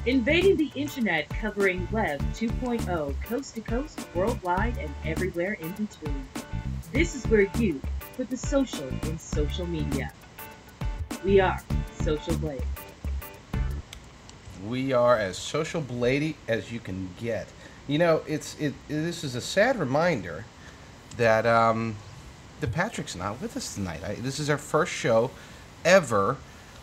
Invading the internet, covering Web 2.0, coast to coast, worldwide, and everywhere in between. This is where you put the social in social media. We are SocialBlade. We are as SocialBlade as you can get. You know, this is a sad reminder that Patrick's not with us tonight. This is our first show ever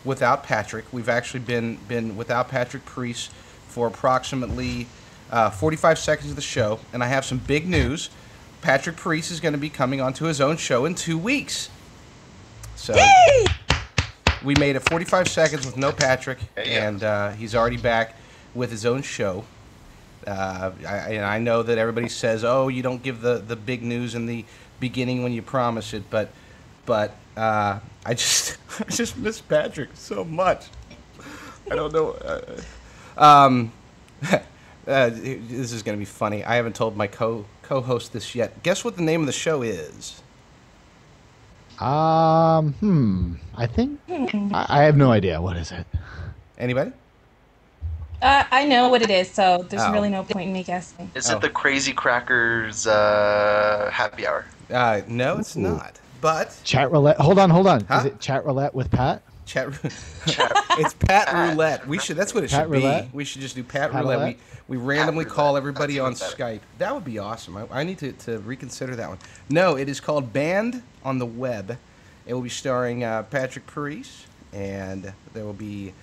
without Patrick. We've actually been without Patrick Priest for approximately 45 seconds of the show, and I have some big news. Patrick Priest is going to be coming onto his own show in 2 weeks. So we made it 45 seconds with no Patrick, and he's already back with his own show. I know that everybody says, "Oh, you don't give the big news in the beginning when you promise it," but I just miss Patrick so much. I don't know. This is going to be funny. I haven't told my co-host this yet. Guess what the name of the show is? I think I have no idea. What is it? Anybody? I know what it is, so there's really no point in me guessing. Is it the Crazy Crackers happy hour? No, it's not. But Chat roulette. Hold on. Huh? Is it chat roulette with Pat? It's Pat Roulette. We should. That's what it should Roulette? be. We should just do Pat Roulette. Roulette? We randomly call everybody on That's Skype. That would be awesome. I need to reconsider that one. No, it is called Band on the Web. It will be starring Patrick Priest, and there will be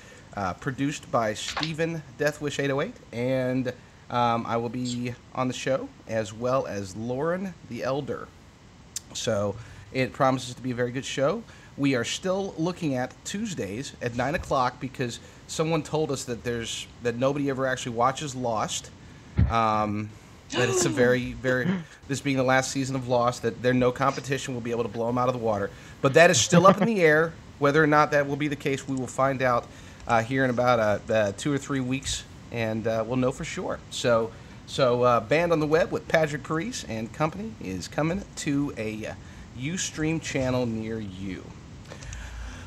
produced by Steven Deathwish 808, and I will be on the show as well as Lauren the Elder. So it promises to be a very good show. We are still looking at Tuesdays at 9 o'clock because someone told us that nobody ever actually watches Lost. That it's a very, this being the last season of Lost, that there's no competition will be able to blow them out of the water. But that is still up in the air. Whether or not that will be the case, we will find out here in about 2 or 3 weeks, and we'll know for sure. So Band on the Web with Patrick Priest and company is coming to a Ustream channel near you.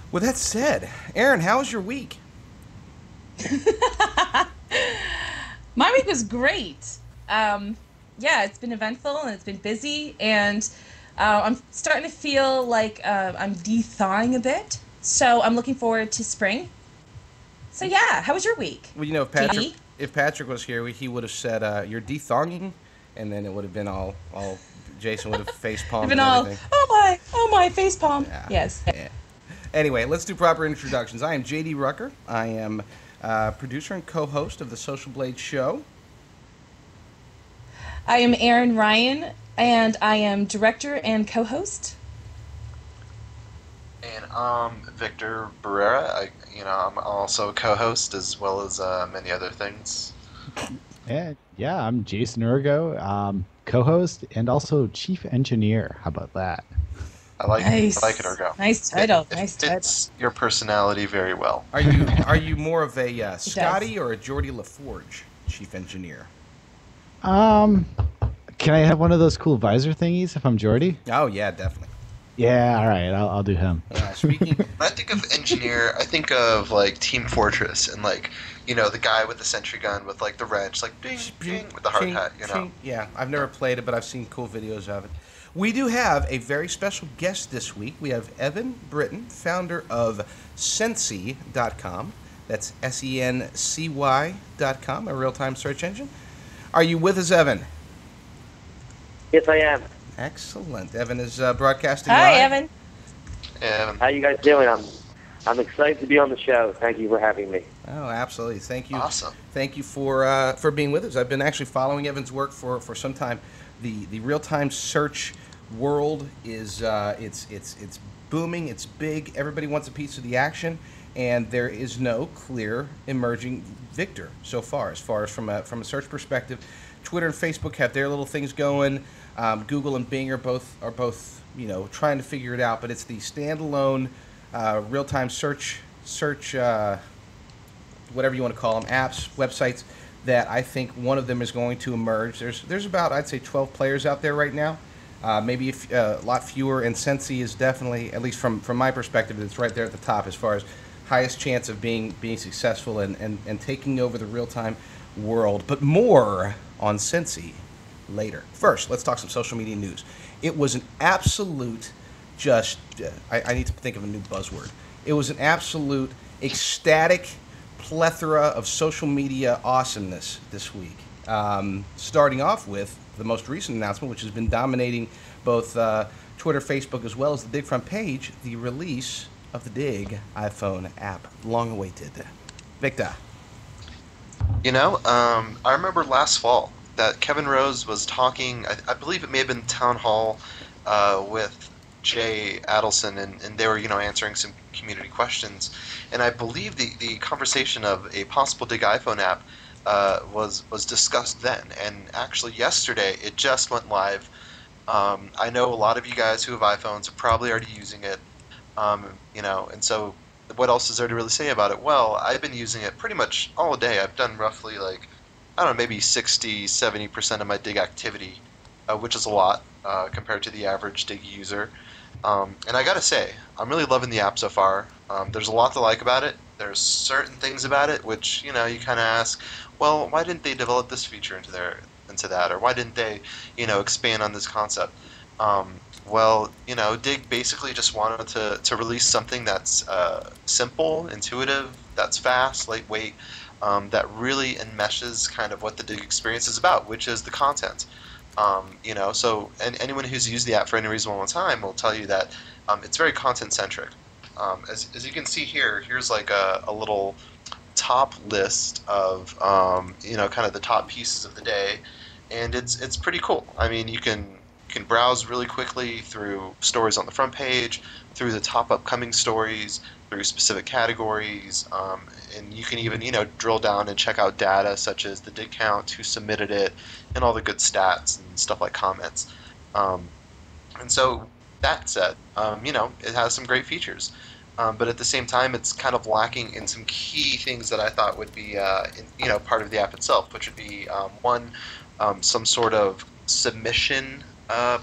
With that said, Aaron, how was your week? My week was great. It's been eventful and it's been busy, and I'm starting to feel like I'm de-thawing a bit. So I'm looking forward to spring. So yeah, how was your week? Well, you know, if Patrick was here, he would have said, "You're de-thonging," and then it would have been all Jason would have face palmed and everything. Oh my, face palm. Yeah. Yes. Yeah. Anyway, let's do proper introductions. I am JD Rucker. I am producer and co-host of the SocialBlade show. I am Aaron Ryan, and I am director and co-host. And I'm Victor Barrera. I'm also a co-host as well as many other things. Yeah, I'm Jason Urgo, co-host and also chief engineer. How about that? I like Nice. it. I like it, Urgo. Nice title. It Nice title. fits your personality very well. Are you more of a Scotty or a Geordie LaForge chief engineer? Can I have one of those cool visor thingies if I'm Jordy? Oh yeah, definitely. Yeah, all right, I'll do him. Speaking. When I think of engineer, I think of like Team Fortress and the guy with the sentry gun with the wrench, ding ding with the hard hat. Yeah, I've never played it, but I've seen cool videos of it. We do have a very special guest this week. We have Evan Britton, founder of Sency.com. That's SENCY.com, a real-time search engine. Are you with us, Evan? Yes, I am. Excellent. Evan is broadcasting Hi, live. Evan. And How you guys doing? I'm excited to be on the show. Thank you for having me. Oh, absolutely. Thank you. Awesome. Thank you for being with us. I've been actually following Evan's work for some time. The real-time search world is it's booming. It's big. Everybody wants a piece of the action, and there is no clear emerging victor so far as from a search perspective. Twitter and Facebook have their little things going. Google and Bing are both trying to figure it out, but it's the standalone real-time search whatever you want to call them, apps, websites, that I think one of them is going to emerge. There's about, I'd say, 12 players out there right now. Maybe a lot fewer, and Sency is definitely, at least from my perspective, it's right there at the top as far as highest chance of being successful and taking over the real-time world. But more on Sency later. First, let's talk some social media news. It was an absolute I need to think of a new buzzword. It was an absolute ecstatic plethora of social media awesomeness this week. Starting off with the most recent announcement, which has been dominating both Twitter, Facebook, as well as the Digg front page, the release of the Digg iPhone app, long awaited. Victor. I remember last fall that Kevin Rose was talking, I believe it may have been Town Hall with Jay Adelson, and they were, answering some community questions. And I believe the conversation of a possible Digg iPhone app was discussed then. And actually yesterday, it just went live. I know a lot of you guys who have iPhones are probably already using it, and so what else is there to really say about it? Well, I've been using it pretty much all day. I've done roughly maybe 60-70% of my Digg activity, which is a lot compared to the average Digg user. And I gotta say, I'm really loving the app so far. There's a lot to like about it. There's certain things about it which, you kind of ask, well, why didn't they develop this feature into that, or why didn't they, expand on this concept? Digg basically just wanted to release something that's simple, intuitive, that's fast, lightweight, that really enmeshes kind of what the Digg experience is about, which is the content. And anyone who's used the app for any reasonable time will tell you that it's very content-centric. As you can see here, here's like a little top list of, kind of the top pieces of the day, and it's pretty cool. I mean, you can browse really quickly through stories on the front page, through the top upcoming stories, through specific categories, and you can even, drill down and check out data such as the Digg count, who submitted it, and all the good stats and stuff like comments. And so that said, it has some great features. But at the same time, it's kind of lacking in some key things that I thought would be, part of the app itself, which would be, one, some sort of submission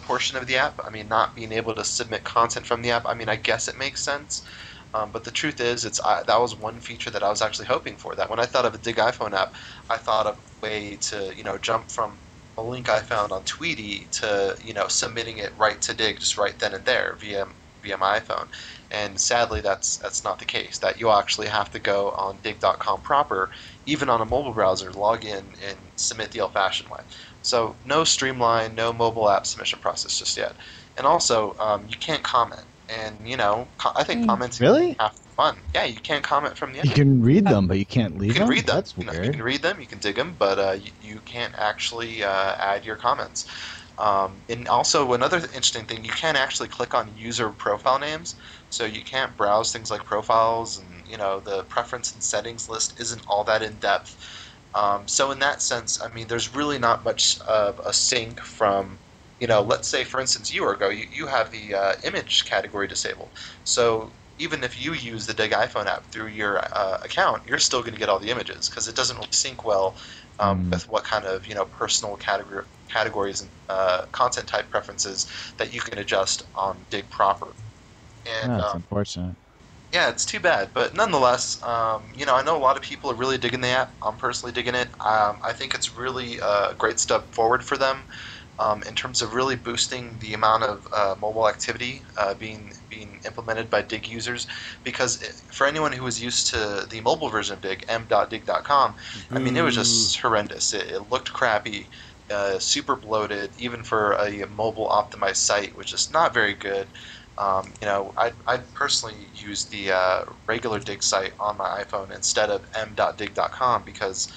portion of the app. I mean, not being able to submit content from the app. I mean, I guess it makes sense. But the truth is, that was one feature that I was actually hoping for. That when I thought of a Digg iPhone app, I thought of a way to, jump from a link I found on Tweety to, submitting it right to Digg just right then and there via my iPhone. And sadly, that's not the case. That you'll actually have to go on Digg.com proper, even on a mobile browser, log in and submit the old-fashioned way. So no streamlined, no mobile app submission process just yet. And also, you can't comment. And, I think comments Really? have fun. Yeah, you can't comment from the app. You can read them, but you can't leave You can them? read them. That's You weird. can read them, you can dig them, but you can't actually add your comments. And also, another interesting thing, you can actually click on user profile names, so you can't browse things like profiles, and the preference and settings list isn't all that in depth. So in that sense, I mean, there's really not much of a sync from, let's say, for instance, Urgo, you have the image category disabled. So even if you use the Digg iPhone app through your account, you're still going to get all the images because it doesn't really sync well with what kind of personal categories and content type preferences that you can adjust on Digg proper. And That's unfortunate. yeah, it's too bad, but nonetheless, I know a lot of people are really digging the app. I'm personally digging it. I think it's really a great step forward for them in terms of really boosting the amount of mobile activity being implemented by Digg users. Because for anyone who was used to the mobile version of Digg, m.digg.com, I mean, it was just horrendous. It looked crappy, super bloated, even for a mobile optimized site, which is not very good. I personally use the regular Digg site on my iPhone instead of m.digg.com because,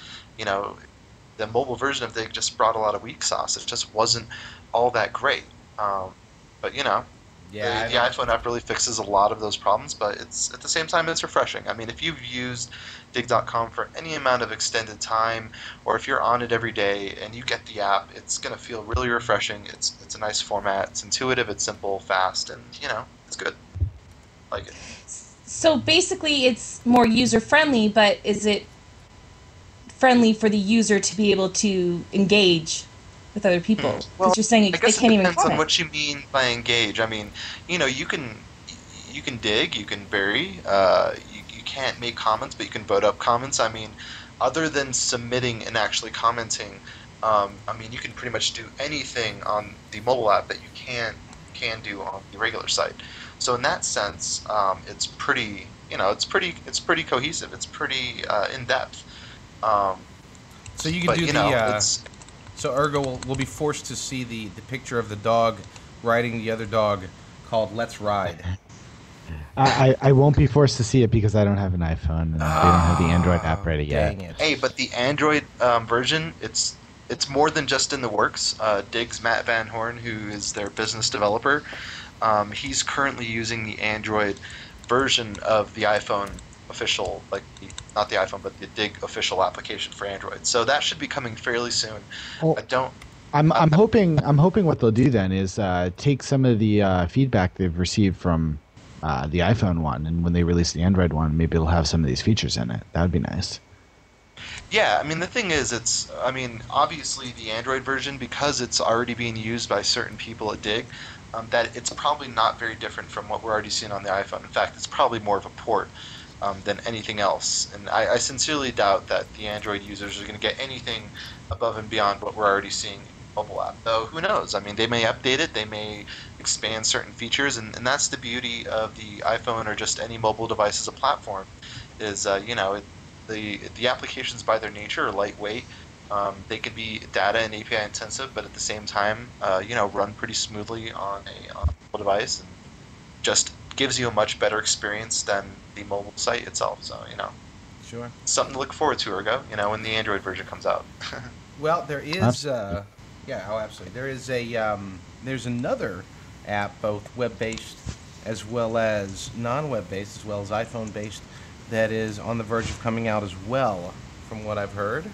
the mobile version of Digg just brought a lot of weak sauce. It just wasn't all that great. But the iPhone app really fixes a lot of those problems, but it's at the same time it's refreshing. I mean, if you've used Digg.com for any amount of extended time, or if you're on it every day and you get the app, it's going to feel really refreshing. It's a nice format. It's intuitive. It's simple, fast, and it's good. I like it. So basically, it's more user friendly, but is it friendly for the user to be able to engage with other people? Because you're saying they can't even depends comment. on what you mean by engage. I mean, you can dig, you can bury, you can't make comments, but you can vote up comments. I mean, other than submitting and actually commenting, I mean, you can pretty much do anything on the mobile app that you can do on the regular site. So in that sense, it's pretty, it's pretty cohesive. It's pretty in depth. So you can but, do it's, so Urgo will be forced to see the picture of the dog riding the other dog called Let's Ride. I won't be forced to see it because I don't have an iPhone and they don't have the Android app ready yet. Dang it. Hey, but the Android version, it's more than just in the works. Digg's Matt Van Horn, who is their business developer, he's currently using the Android version of the iPhone official, not the iPhone, but the Digg official application for Android. So that should be coming fairly soon. Well, I'm hoping what they'll do then is take some of the feedback they've received from the iPhone one, and when they release the Android one, maybe it'll have some of these features in it. That would be nice. Yeah, I mean, the thing is, obviously the Android version, because it's already being used by certain people at Digg, that it's probably not very different from what we're already seeing on the iPhone. In fact, it's probably more of a port than anything else. And I sincerely doubt that the Android users are going to get anything above and beyond what we're already seeing in the mobile app. Though, who knows? I mean, they may update it, they may expand certain features, and that's the beauty of the iPhone or just any mobile device as a platform, is, the applications by their nature are lightweight. They can be data and API intensive, but at the same time, run pretty smoothly on a mobile device, and just gives you a much better experience than the mobile site itself. So, Sure. something to look forward to, Urgo, when the Android version comes out. Well, there is, absolutely. There is there's another app, both web-based as well as non-web-based, as well as iPhone-based, that is on the verge of coming out as well, from what I've heard.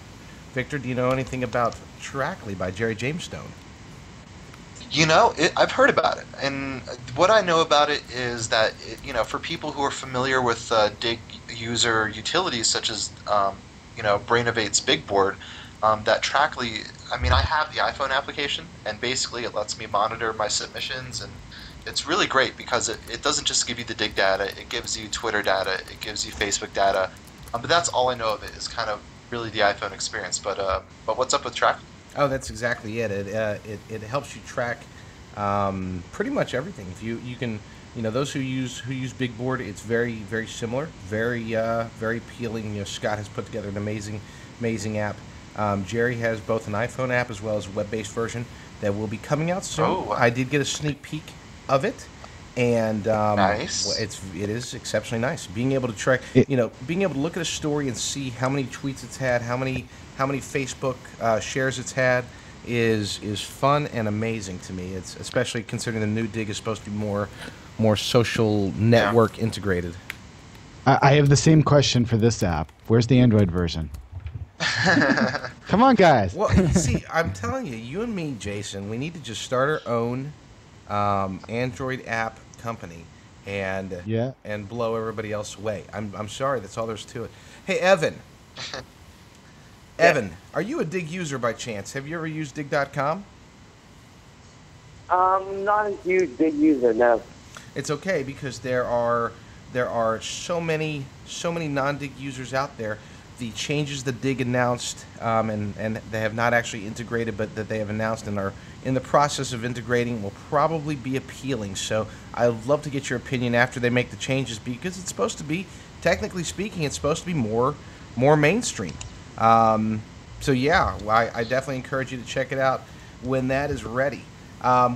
Victor, do you know anything about Trackly by Jerry Jamestone? I've heard about it, and what I know about it is that, for people who are familiar with Digg user utilities such as, Brainovate's Big Board, that Trackly, I have the iPhone application, and basically it lets me monitor my submissions, and it's really great because it doesn't just give you the Digg data, it gives you Twitter data, it gives you Facebook data, but that's all I know of it, is kind of really the iPhone experience. But what's up with Trackly? Oh, that's exactly it. It helps you track pretty much everything. If you can, those who use Big Board, it's very, very similar, very appealing. Scott has put together an amazing app. Jerry has both an iPhone app as well as a web-based version that will be coming out soon. Oh, wow. I did get a sneak peek of it, and nice. It is exceptionally nice. Being able to track, being able to look at a story and see how many tweets it's had, how many Facebook shares it's had, is fun and amazing to me. It's especially considering the new Digg is supposed to be more social network integrated. I have the same question for this app. Where's the Android version? Come on, guys. Well, see, I'm telling you, you and me, Jason, we need to just start our own Android app company and blow everybody else away. I'm sorry, that's all there's to it. Hey, Evan. Evan, are you a Digg user by chance? Have you ever used Digg.com? Not a huge Digg user, no. It's okay, because there are so many non-Digg users out there. The changes that Digg announced, and they have not actually integrated, but that they have announced and are in the process of integrating, will probably be appealing. So I'd love to get your opinion after they make the changes, because it's supposed to be, technically speaking, it's supposed to be more mainstream. So yeah, I definitely encourage you to check it out when that is ready.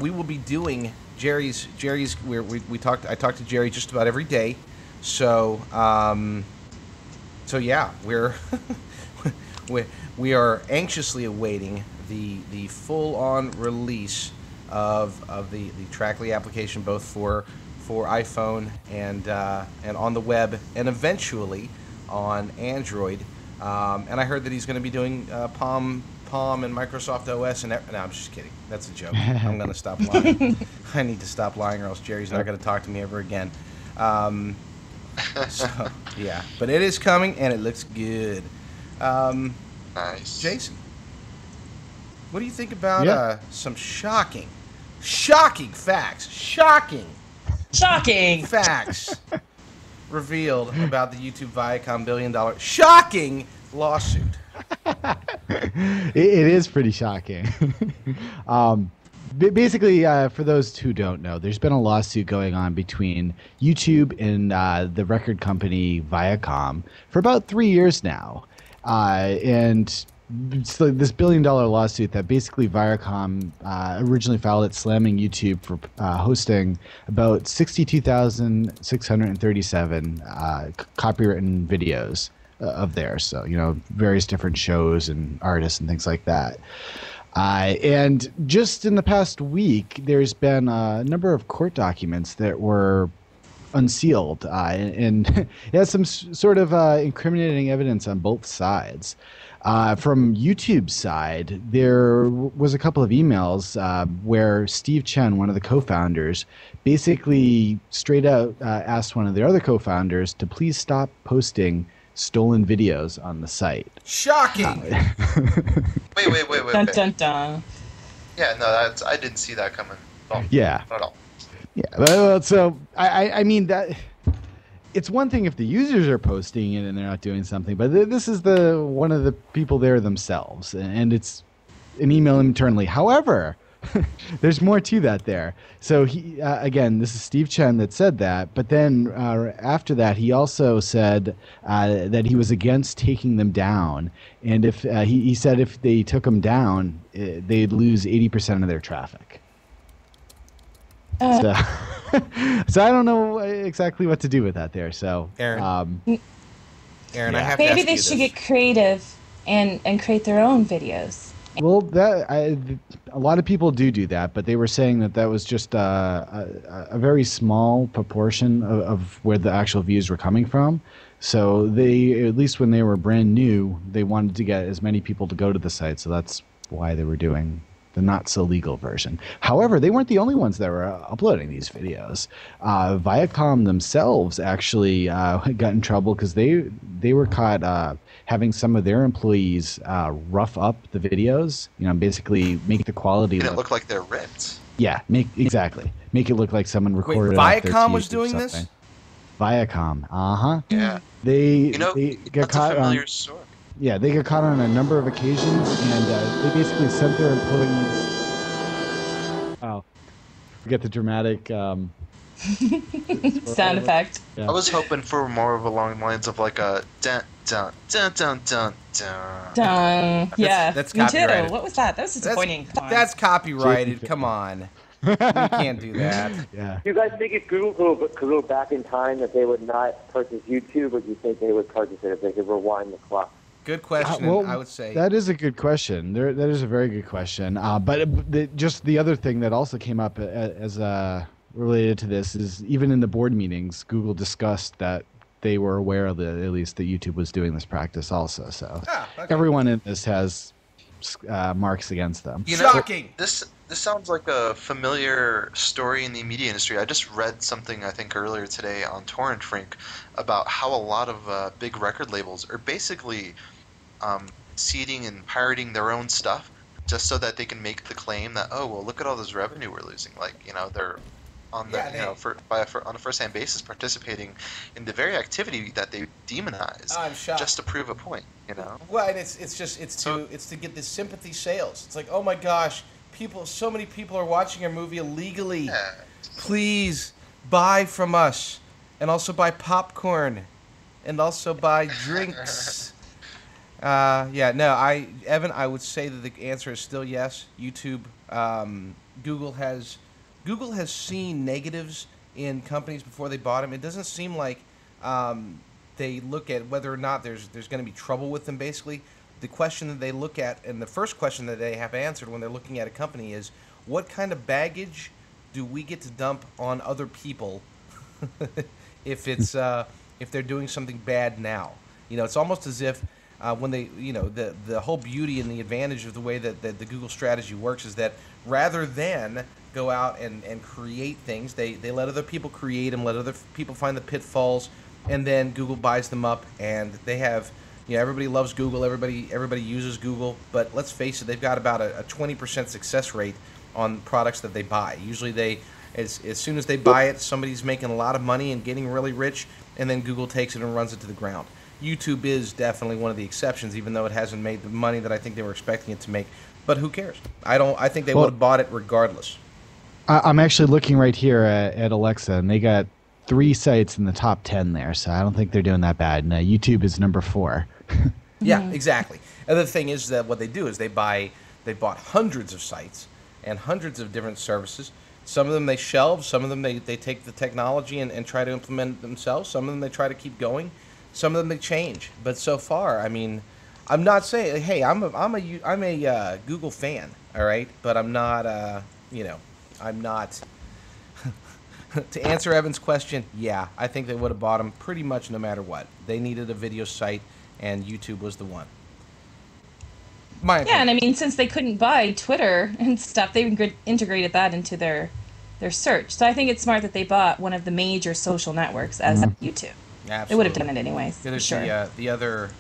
We will be doing Jerry's. I talk to Jerry just about every day. So yeah, we are anxiously awaiting the full-on release of the Trackly application, both for iPhone and on the web, and eventually on Android. And I heard that he's going to be doing Palm and Microsoft OS. And no, I'm just kidding. That's a joke. I'm going to stop lying. I need to stop lying, or else Jerry's not going to talk to me ever again. So yeah, but it is coming and it looks good. Nice. Jason, what do you think about some shocking facts? Shocking Shocking facts revealed about the YouTube-Viacom $1 billion shocking lawsuit. It is pretty shocking. Basically, for those who don't know, there's been a lawsuit going on between YouTube and the record company Viacom for about 3 years now. And it's like this $1 billion lawsuit that basically Viacom originally filed it slamming YouTube for hosting about 62,637 copywritten videos of theirs. So, various different shows and artists and things like that. And just in the past week, there's been a number of court documents that were unsealed, and it has some sort of incriminating evidence on both sides. From YouTube's side, there was a couple of emails where Steve Chen, one of the co-founders, basically straight out asked one of the other co-founders to please stop posting stolen videos on the site. Shocking! Wait. Dun dun dun. Yeah, no, I didn't see that coming. Oh, Yeah. Not at all. Yeah, well, so I mean that it's one thing if the users are posting it and they're not doing something, but this is one of the people there themselves, and it's an email internally. However, there's more to that there. So he again, this is Steve Chen that said that, but then after that, he also said that he was against taking them down, and if he said if they took them down, they'd lose 80% of their traffic. So, so I don't know exactly what to do with that there. So, Aaron, I yeah. have to Maybe ask they you should this. get creative and create their own videos. well, a lot of people do that, but they were saying that was just a very small proportion of where the actual views were coming from. So they, at least when they were brand new, they wanted to get as many people to go to the site. So that's why they were doing the not so legal version. However, they weren't the only ones that were uploading these videos. Viacom themselves actually got in trouble because they were caught having some of their employees rough up the videos. Basically make the quality. Didn't look like they're ripped. Yeah, make it look like someone Wait, recorded. off their Viacom was teeth or doing this? something. Viacom, Yeah. They got That's caught a on. familiar story. Yeah, they got caught on a number of occasions, and they basically sent their employees. Oh, we get the dramatic Sound effect. Yeah. I was hoping for more of along the lines of like a dun dun dun dun dun dun. Dun. Yeah. that's Me too. copyrighted. What was that? That was disappointing. Come on. That's copyrighted. Come on. You can't do that. Yeah. Do you guys think if Google could go back in time that they would not purchase YouTube, or do you think they would purchase it if they could rewind the clock? Good question. Well, I would say that is a good question. That is a very good question. But just the other thing that also came up as related to this is even in the board meetings, Google discussed that they were aware of at least that YouTube was doing this practice also. So okay. everyone in this has marks against them. Shocking. This sounds like a familiar story in the media industry. I just read something, I think, earlier today on Torrent Frink about how a lot of big record labels are basically seeding and pirating their own stuff just so that they can make the claim that, oh, well, look at all this revenue we're losing. Like, they're on the on a first-hand basis participating in the very activity that they demonize I'm shocked. just to prove a point. Well, and it's to get the sympathy sales. It's like, oh my gosh, so many people are watching our movie illegally. Yeah. Please buy from us, and also buy popcorn, and also buy drinks. Evan, I would say that the answer is still yes. YouTube, Google has seen negatives in companies before they bought them. It doesn't seem like they look at whether or not there's going to be trouble with them. Basically, the question that they look at, and the first question that they have answered when they're looking at a company is, what kind of baggage do we get to dump on other people if they're doing something bad now? It's almost as if when they, the whole beauty and the advantage of the way that the Google strategy works is that rather than go out and create things, they let other people create them, let other people find the pitfalls, and then Google buys them up, and they have, everybody loves Google, everybody uses Google, but let's face it, they've got about a 20% success rate on products that they buy. Usually as soon as they buy it, somebody's making a lot of money and getting really rich, and then Google takes it and runs it to the ground. YouTube is definitely one of the exceptions, even though it hasn't made the money that I think they were expecting it to make. But who cares? I think they would have bought it regardless. I'm actually looking right here at Alexa, and they got 3 sites in the top 10 there, so I don't think they're doing that bad. And YouTube is number 4. Yeah, exactly. And the thing is that what they do is they bought hundreds of sites and hundreds of different services. Some of them they shelve, some of them they take the technology and try to implement it themselves. Some of them they try to keep going. Some of them they change. But so far, I mean, I'm not saying, hey, I'm a Google fan, all right, but I'm not, I'm not. To answer Evan's question, yeah, I think they would have bought them pretty much no matter what. They needed a video site, and YouTube was the one. Yeah, and I mean, since they couldn't buy Twitter and stuff, they integrated that into their search. So I think it's smart that they bought one of the major social networks as YouTube. Absolutely. They would have done it anyways. There's sure. The other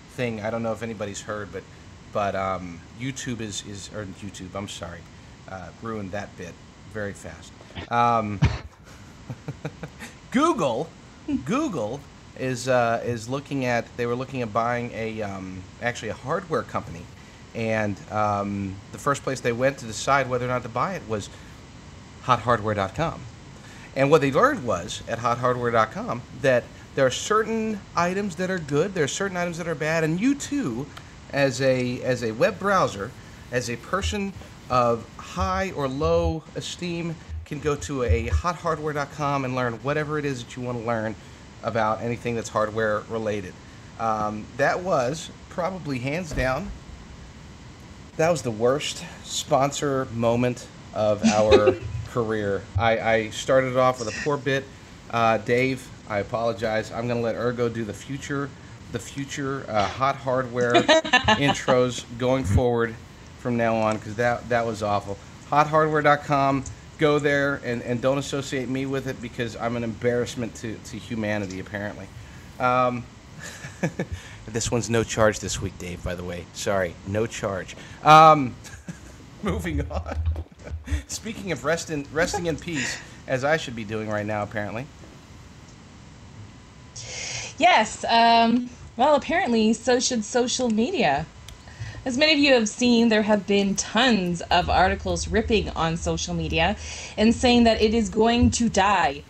thing, I don't know if anybody's heard, but YouTube is or YouTube. I'm sorry, ruined that bit very fast. Google is looking at. They were looking at buying actually a hardware company, and the first place they went to decide whether or not to buy it was hothardware.com. And what they learned was at hothardware.com that there are certain items that are good, there are certain items that are bad, and you too, as a web browser, as a person of high or low esteem, can go to a hothardware.com and learn whatever it is that you want to learn about anything that's hardware related. That was probably hands down, that was the worst sponsor moment of our career. I started off with a poor bit. Dave, I apologize. I'm going to let Urgo do the future hot hardware intros going forward from now on, because that was awful. Hothardware.com. Go there and don't associate me with it, because I'm an embarrassment to humanity, apparently. This one's no charge this week, Dave, by the way. Sorry, no charge. Moving on. Speaking of resting in peace, as I should be doing right now, apparently. Yes. Well, apparently, so should social media. As many of you have seen, there have been tons of articles ripping on social media and saying that it is going to die.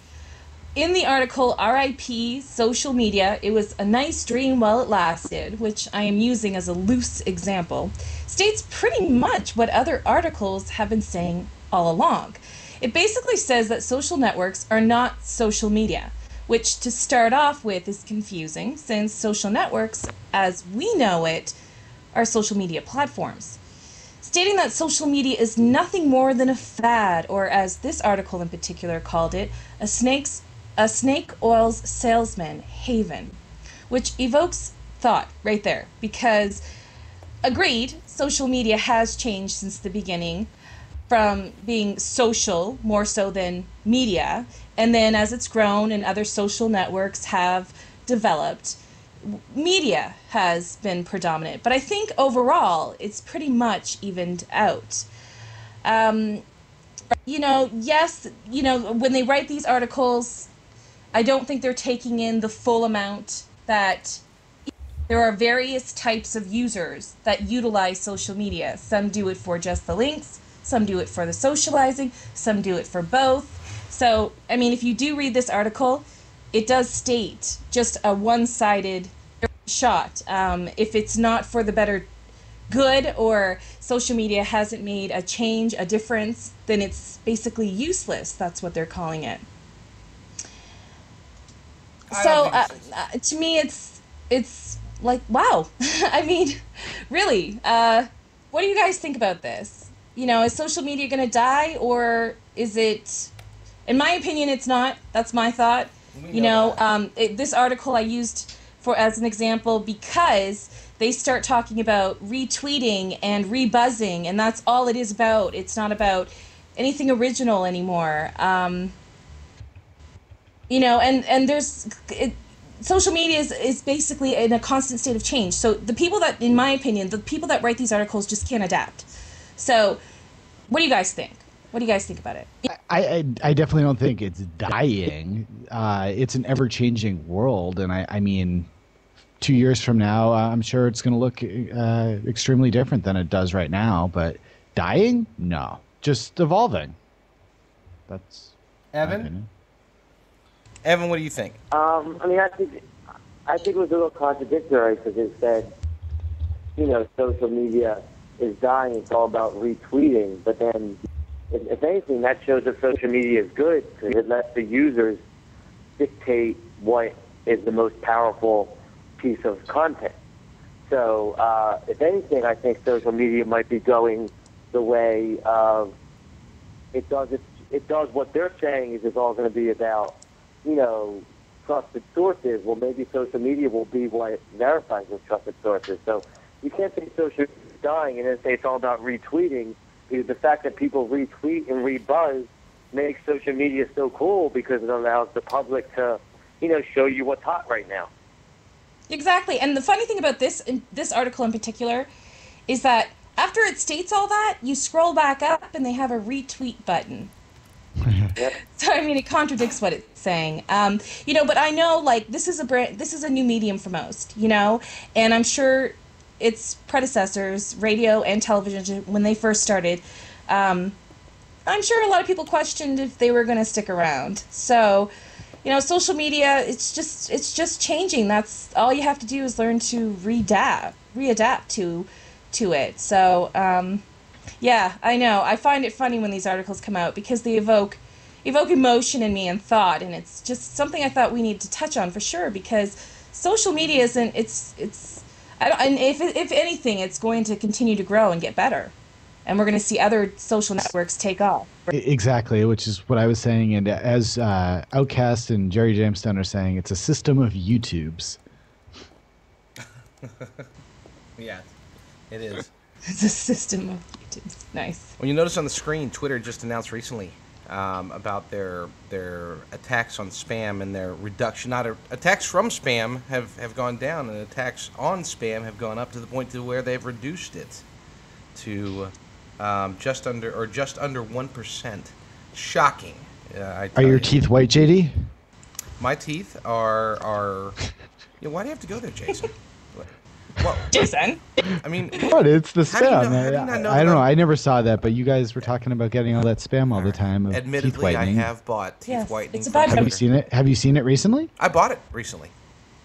In the article, RIP social media, it was a nice dream while it lasted, which I am using as a loose example, states pretty much what other articles have been saying all along. It basically says that social networks are not social media, which to start off with is confusing, since social networks, as we know it, are social media platforms. Stating that social media is nothing more than a fad, or as this article in particular called it, a snake oil's salesman haven, which evokes thought right there, because agreed, social media has changed since the beginning from being social more so than media, and then as it's grown and other social networks have developed, media has been predominant. But I think overall it's pretty much evened out. Yes, when they write these articles, I don't think they're taking in the full amount that there are various types of users that utilize social media. Some do it for just the links, some do it for the socializing, some do it for both. So, I mean, if you do read this article, it does state just a one-sided shot. If it's not for the better good, or social media hasn't made a change, a difference, then it's basically useless. That's what they're calling it. So to me, it's like, wow. I mean, really, what do you guys think about this? Is social media going to die, or is it? In my opinion, it's not. That's my thought. This article I used as an example because they start talking about retweeting and rebuzzing, and that's all it is about. It's not about anything original anymore. And social media is basically in a constant state of change. So the people that, in my opinion, the people that write these articles just can't adapt. So what do you guys think? What do you guys think about it? I definitely don't think it's dying. It's an ever-changing world, and I mean, 2 years from now, I'm sure it's going to look extremely different than it does right now. But dying? No, just evolving. That's my Evan? opinion. Evan, what do you think? I mean, I think it was a little contradictory because it said, social media is dying. It's all about retweeting. But then, if anything, that shows that social media is good because it lets the users dictate what is the most powerful piece of content. So, if anything, I think social media might be going the way of it does. It does what they're saying is it's all going to be about, trusted sources. Well, maybe social media will be what verifies those trusted sources. So you can't say social media is dying and then say it's all about retweeting, because the fact that people retweet and rebuzz makes social media so cool because it allows the public to, show you what's hot right now. Exactly. And the funny thing about this article in particular is that after it states all that, you scroll back up and they have a retweet button. Yep. So I mean, it contradicts what it's saying. But I know this is a new medium for most, and I'm sure its predecessors, radio and television, when they first started, I'm sure a lot of people questioned if they were going to stick around. So, social media, it's just changing. That's all you have to do is learn to readapt to it. So, yeah, I know. I find it funny when these articles come out because they evoke emotion in me and thought, and it's just something I thought we need to touch on for sure because social media isn't. And if anything, it's going to continue to grow and get better, and we're going to see other social networks take off. Exactly, which is what I was saying, and as Outcast and Jerry Jamestown are saying, it's a system of YouTubes. Yeah, it is. It's a system of YouTube. Nice. Well, you notice on the screen, Twitter just announced recently about their attacks on spam and their reduction. Attacks from spam have gone down, and attacks on spam have gone up to the point to where they've reduced it to just under 1%. Shocking. Are your teeth white, JD? My teeth are. Why do you have to go there, Jason? Well, Jason. I mean, what? It's the how do you spam. know- how do you not know I don't that know. I'm- I never saw that, but you guys were talking about getting all that spam all the time of teeth Admittedly, I whitening. have bought teeth Yes, whitening. it's a from bad Have you Twitter. seen it? Have you seen it recently? I bought it recently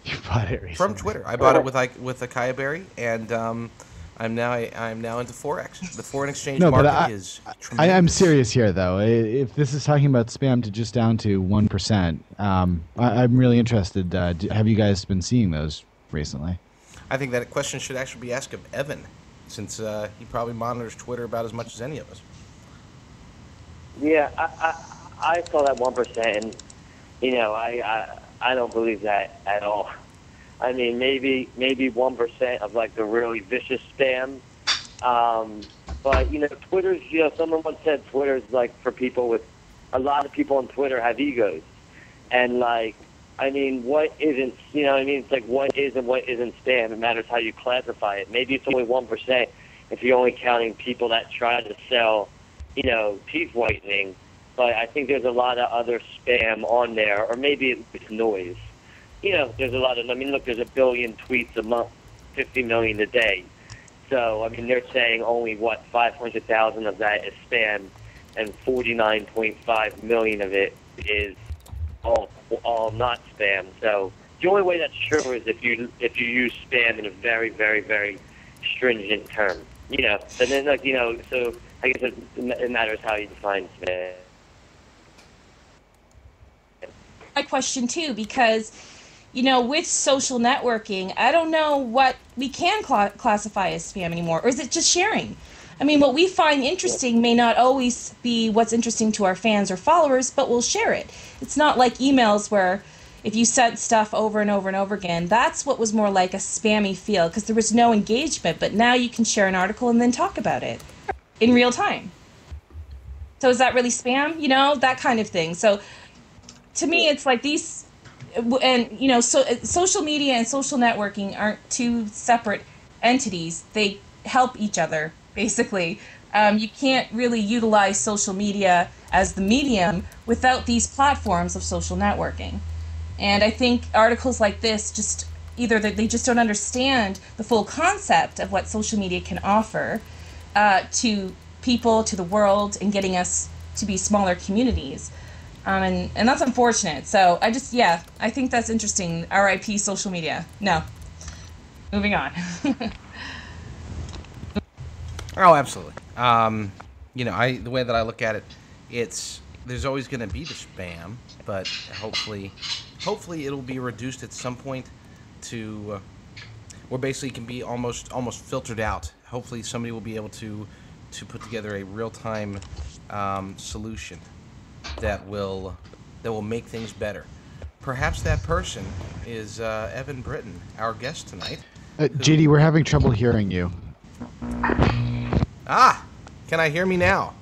You bought it recently from Twitter. I bought it with Akaya Berry, and I'm now into Forex. The foreign exchange No, but market is tremendous. I'm serious here, though. If this is talking about spam to just down to 1%, I'm really interested. Have you guys been seeing those recently? I think that question should actually be asked of Evan, since he probably monitors Twitter about as much as any of us. Yeah, I saw that 1%, and I don't believe that at all. I mean, maybe 1% of the really vicious spam, but Twitter's. Someone once said Twitter's for people with a lot of people on Twitter have egos, and what isn't? It's what is and what isn't spam. It matters how you classify it. Maybe it's only 1% if you're only counting people that try to sell, teeth whitening. But I think there's a lot of other spam on there, or maybe it's noise. There's a lot of. Look, there's 1 billion tweets a month, 50 million a day. So they're saying only 500,000 of that is spam, and 49.5 million of it is all not spam. So the only way that's true is if you use spam in a very, very, very stringent term. And then so I guess it matters how you define spam. My question too, because with social networking, I don't know what we can classify as spam anymore, or is it just sharing? What we find interesting may not always be what's interesting to our fans or followers, but we'll share it. It's not like emails where if you sent stuff over and over and over again, that's what was more like a spammy feel because there was no engagement, but now you can share an article and then talk about it in real time. So is that really spam? That kind of thing. So to me, it's like these, and so social media and social networking aren't two separate entities. They help each other, basically. You can't really utilize social media as the medium without these platforms of social networking. And I think articles like this just either that they just don't understand the full concept of what social media can offer to people, to the world, and getting us to be smaller communities. And that's unfortunate. So I think that's interesting. RIP social media. No. Moving on. Oh, absolutely. The way that I look at it, there's always going to be the spam, but hopefully it'll be reduced at some point to where basically it can be almost filtered out. Hopefully somebody will be able to put together a real-time solution that will make things better. Perhaps that person is Evan Britton, our guest tonight. JD, we're having trouble hearing you. Ah, can I hear me now?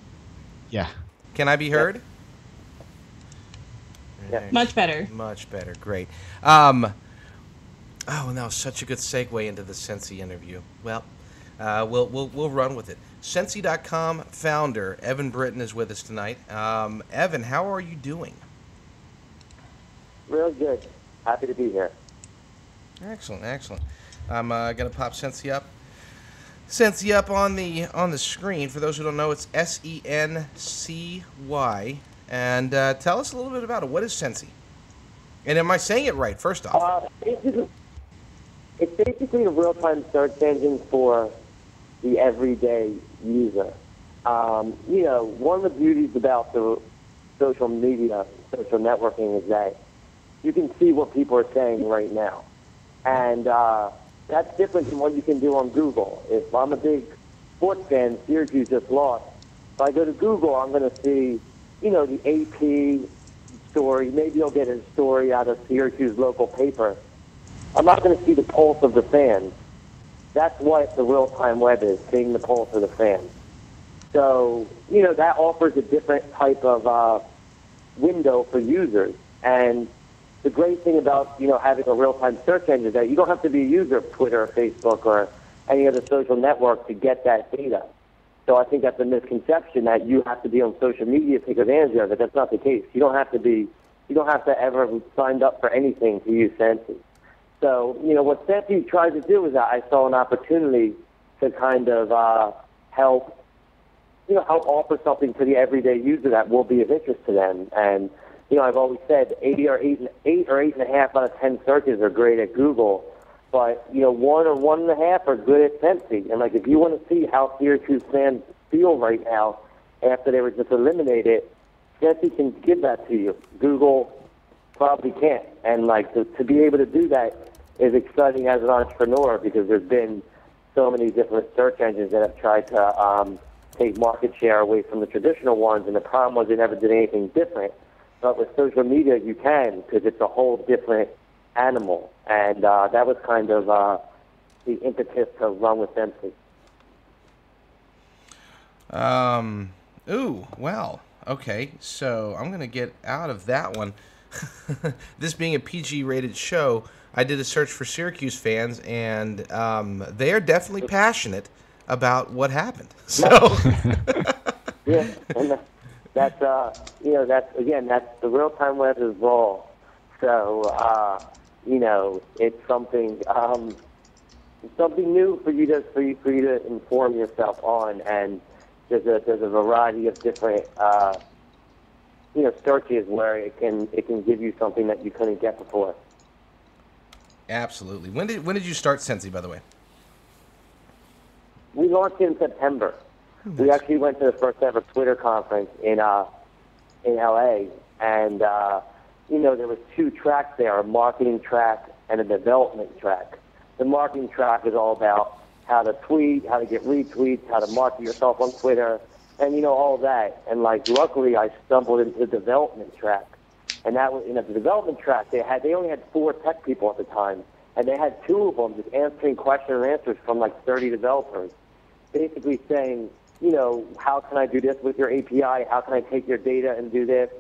Yeah. Can I be heard? Yeah. Much better. Much better. Great. Oh, no, such a good segue into the Sency interview. Well, we'll run with it. Sency.com founder Evan Britton is with us tonight. Evan, how are you doing? Real good. Happy to be here. Excellent, excellent. I'm gonna pop Sency up. Sency up on the screen. For those who don't know, it's Sency. And tell us a little bit about it. What is Sency? And am I saying it right? First off. It's basically a real-time search engine for the everyday user. One of the beauties about the social media, social networking is that you can see what people are saying right now. And that's different from what you can do on Google. If I'm a big sports fan, Syracuse just lost. If I go to Google, I'm going to see, the AP story. Maybe I'll get a story out of Syracuse local paper. I'm not going to see the pulse of the fans. That's what the real-time web is, seeing the pulse of the fans. So, that offers a different type of window for users. And the great thing about, having a real-time search engine is that you don't have to be a user of Twitter or Facebook or any other social network to get that data. So I think that's a misconception that you have to be on social media to take advantage of it. That's not the case. You don't have to ever signed up for anything to use Sency. So, what Sency tries to do is that I saw an opportunity to kind of help offer something to the everyday user that will be of interest to them. And, I've always said 8 or 8.5 out of 10 searches are great at Google, but, 1 or 1.5 are good at Sency. And, if you want to see how Syracuse fans feel right now after they were just eliminated, Sency can give that to you. Google probably can't. And, to be able to do that is exciting as an entrepreneur because there's been so many different search engines that have tried to take market share away from the traditional ones, and the problem was they never did anything different. But with social media, you can, because it's a whole different animal. And that was kind of the impetus to run with Sency. Well, okay. So I'm going to get out of that one. This being a PG-rated show, I did a search for Syracuse fans, and they are definitely passionate about what happened. So, yeah, and that's that's the real-time web is raw. So it's something new for you to inform yourself on, and there's a variety of different searches where it can give you something that you couldn't get before. Absolutely. When did you start Sency, by the way? We launched in September. Nice. We actually went to the first ever Twitter conference in LA, and there was 2 tracks there: a marketing track and a development track. The marketing track is all about how to tweet, how to get retweets, how to market yourself on Twitter, and all that. And luckily, I stumbled into the development track. And that was, the development track, they only had 4 tech people at the time, and they had 2 of them just answering question and answers from 30 developers, basically saying, how can I do this with your API? How can I take your data and do this?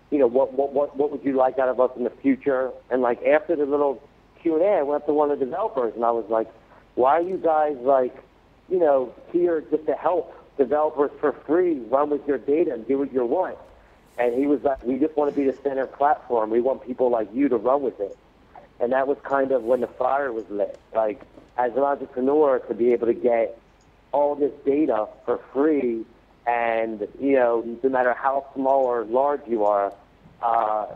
What would you like out of us in the future? And after the little Q&A, I went up to one of the developers, and I was like, why are you guys here just to help? developers for free run with your data and do what you want. And he was like, we just want to be the center platform. We want people like you to run with it. And that was kind of when the fire was lit. Like, as an entrepreneur, to be able to get all this data for free, and, you know, no matter how small or large you are,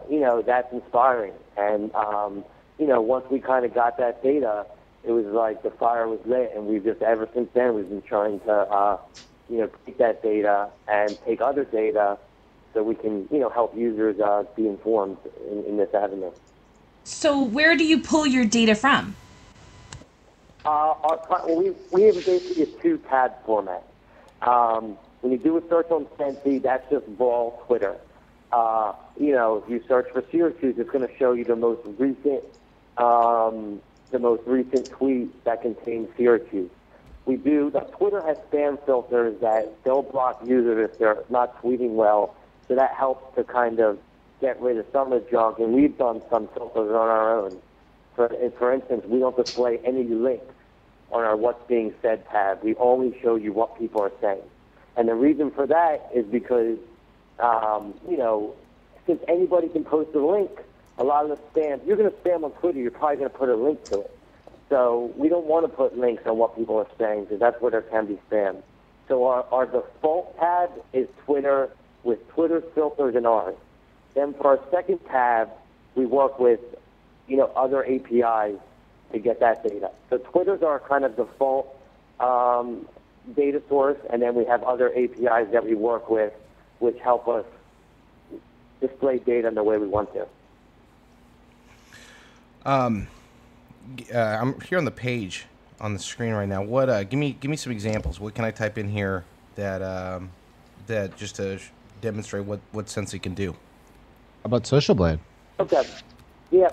you know, that's inspiring. And, you know, once we kind of got that data, it was like the fire was lit, and we've just, ever since then, we've been trying to, you know, take that data and take other data so we can, you know, help users be informed in this avenue. So where do you pull your data from? We have basically a two-tab format. When you do a search on Sency, that's just raw Twitter. You know, if you search for Syracuse, it's going to show you the most recent tweet that contains Syracuse. Twitter has spam filters that they'll block users if they're not tweeting well, so that helps to kind of get rid of some of the junk, and we've done some filters on our own. For instance, we don't display any links on our What's Being Said tab. We only show you what people are saying. And the reason for that is because, you know, since anybody can post a link, a lot of the spam, you're going to spam on Twitter, you're probably going to put a link to it. So we don't want to put links on what people are saying, because that's where there can be spam. So our default tab is Twitter, with Twitter's filters and ours. Then for our second tab, we work with, you know, other APIs to get that data. So Twitter's our kind of default data source, and then we have other APIs that we work with, which help us display data in the way we want to. I'm here on the page on the screen right now. What? Give me some examples. What can I type in here that that just to demonstrate what Sency can do? How about SocialBlade? Okay. Yeah.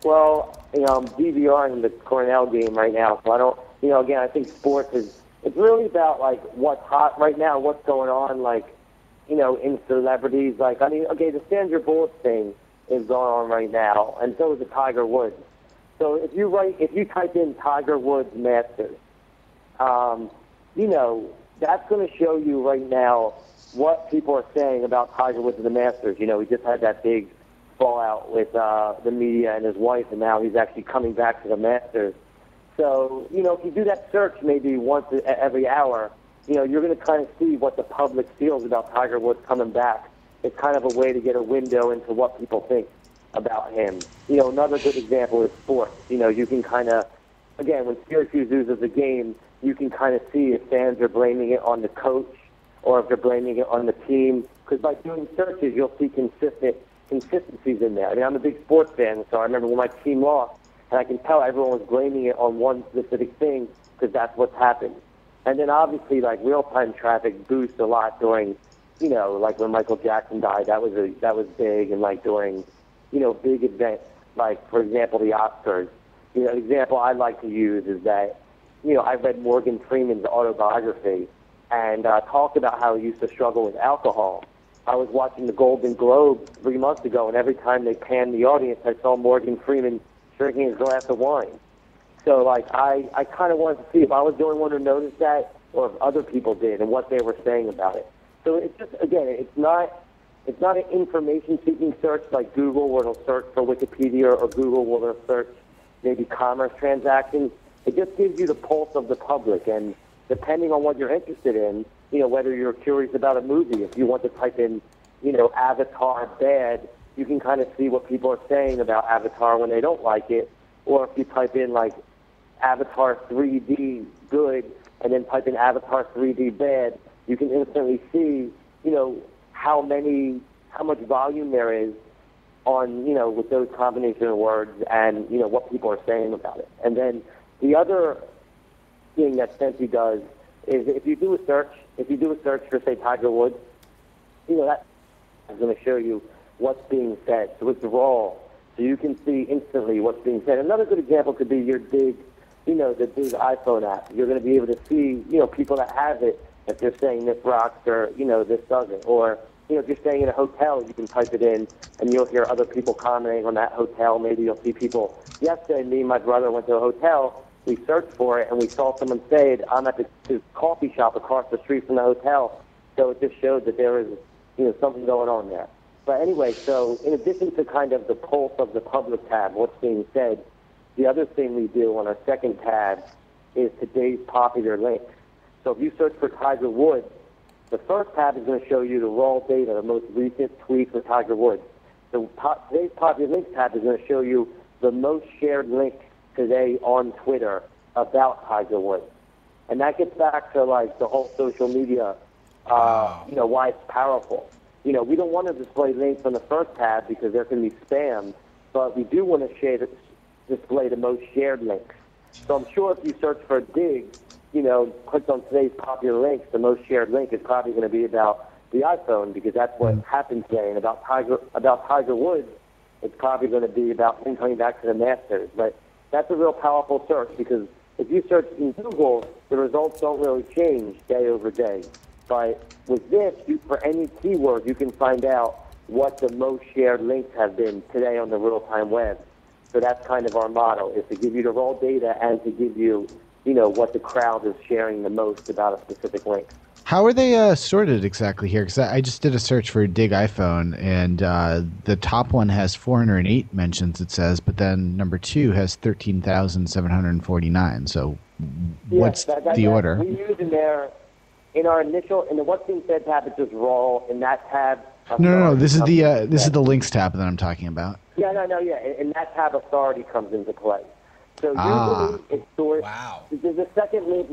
Well, you know, I'm DVRing the Cornell game right now, so I don't. You know, again, I think sports is. It's really about like what's hot right now, what's going on, like, you know, in celebrities. Like, I mean, okay, the Sandra Bullock thing is going on right now, and so is the Tiger Woods. So if you type in Tiger Woods Masters, you know, that's going to show you right now what people are saying about Tiger Woods and the Masters. You know, he just had that big fallout with the media and his wife, and now he's actually coming back to the Masters. So, you know, if you do that search maybe once every hour, you know, you're going to kind of see what the public feels about Tiger Woods coming back. It's kind of a way to get a window into what people think about him. You know, another good example is sports. You know, you can kind of, again, when Syracuse loses a game, you can kind of see if fans are blaming it on the coach or if they're blaming it on the team. Because by doing searches, you'll see consistencies in there. I mean, I'm a big sports fan, so I remember when my team lost, and I can tell everyone was blaming it on one specific thing because that's what's happened. And then obviously, like, real-time traffic boosts a lot during, you know, like when Michael Jackson died, that was big, and like during, you know, big events, like, for example, the Oscars. You know, an example I like to use is that, you know, I read Morgan Freeman's autobiography and talked about how he used to struggle with alcohol. I was watching the Golden Globes 3 months ago, and every time they panned the audience, I saw Morgan Freeman drinking his glass of wine. So, like, I kind of wanted to see if I was the only one who noticed that or if other people did and what they were saying about it. So it's just, again, it's not an information-seeking search like Google, where it'll search for Wikipedia, or Google, where it'll search maybe commerce transactions. It just gives you the pulse of the public, and depending on what you're interested in, you know, whether you're curious about a movie, if you want to type in, you know, Avatar bad, you can kind of see what people are saying about Avatar when they don't like it. Or if you type in, like, Avatar 3D good, and then type in Avatar 3D bad, you can instantly see, you know, how much volume there is on, you know, with those combination of words, and, you know, what people are saying about it. And then the other thing that Sency does is if you do a search for, say, Tiger Woods, you know, that is going to show you what's being said. So it's raw. So you can see instantly what's being said. Another good example could be your Digg, you know, the Digg iPhone app. You're going to be able to see, you know, people that have it, if they're saying this rocks or, you know, this doesn't. Or, you know, if you're staying in a hotel, you can type it in and you'll hear other people commenting on that hotel. Maybe you'll see people, yesterday, me and my brother went to a hotel we searched for it and we saw someone say it. I'm at the coffee shop across the street from the hotel, so it just showed that there was, something going on there. But anyway, so in addition to kind of the pulse of the public tab, what's being said, the other thing we do on our second tab is today's popular links. So if you search for Tiger Woods, the first tab is going to show you the raw data, the most recent tweets for Tiger Woods. Today's popular links tab is going to show you the most shared link today on Twitter about Tiger Woods. And that gets back to like the whole social media, why it's powerful. We don't want to display links on the first tab because there can be spam, but we do want to display the most shared links. So I'm sure if you search for Digg, clicked on today's popular links, the most shared link is probably going to be about the iPhone because that's what happened today. And about Tiger Woods, it's probably going to be about him coming back to the Masters. But that's a real powerful search because if you search in Google, the results don't really change day over day. But with this, for any keyword, you can find out what the most shared links have been today on the real-time web. So that's kind of our motto, is to give you the raw data and to give you, what the crowd is sharing the most about a specific link. How are they sorted exactly here? Because I just did a search for Digg iPhone, and the top one has 408 mentions, it says, but then number 2 has 13,749. So what's the order? We use in there, in the what's being said tab, it's just raw. In that tab... No. This is the links tab that I'm talking about. Yeah. In that tab, authority comes into play. So usually it's stored. Wow. There's a second link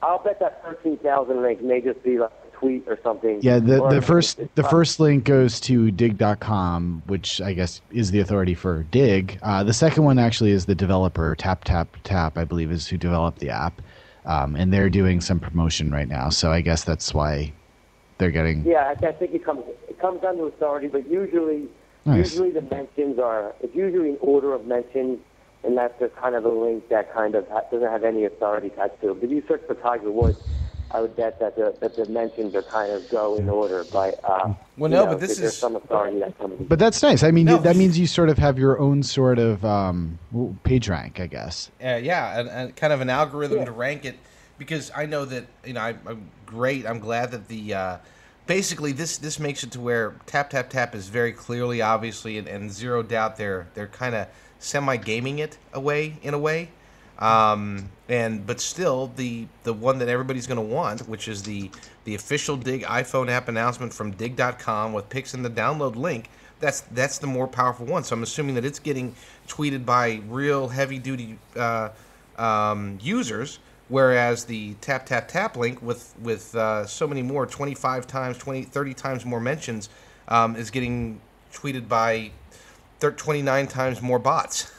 I'll bet that 13,000 link may just be like a tweet or something. Yeah, the first link goes to Digg.com, which I guess is the authority for Digg. The second one actually is the developer, Tap, I believe, is who developed the app. And they're doing some promotion right now. So I guess that's why they're getting... Yeah, I think it comes down to authority, but usually the mentions it's usually an order of mentions, and that's just kind of a link that kind of doesn't have any authority attached to it. But if you search for Tiger Woods, I would bet that the mentions are kind of go in order. But but there's some authority that comes. But that's nice. I mean, that means you sort of have your own sort of page rank, I guess. And kind of an algorithm to rank it, because I know that I'm great. I'm glad that the basically this makes it to where Tap is very clearly, obviously, and zero doubt they're kind of semi-gaming it away in a way. But still the one that everybody's going to want, which is the official Digg iPhone app announcement from Digg.com with pics in the download link, that's the more powerful one. So I'm assuming that it's getting tweeted by real heavy-duty users, whereas the Tap link with so many more, 25 times, 20, 30 times more mentions, is getting tweeted by 29 times more bots.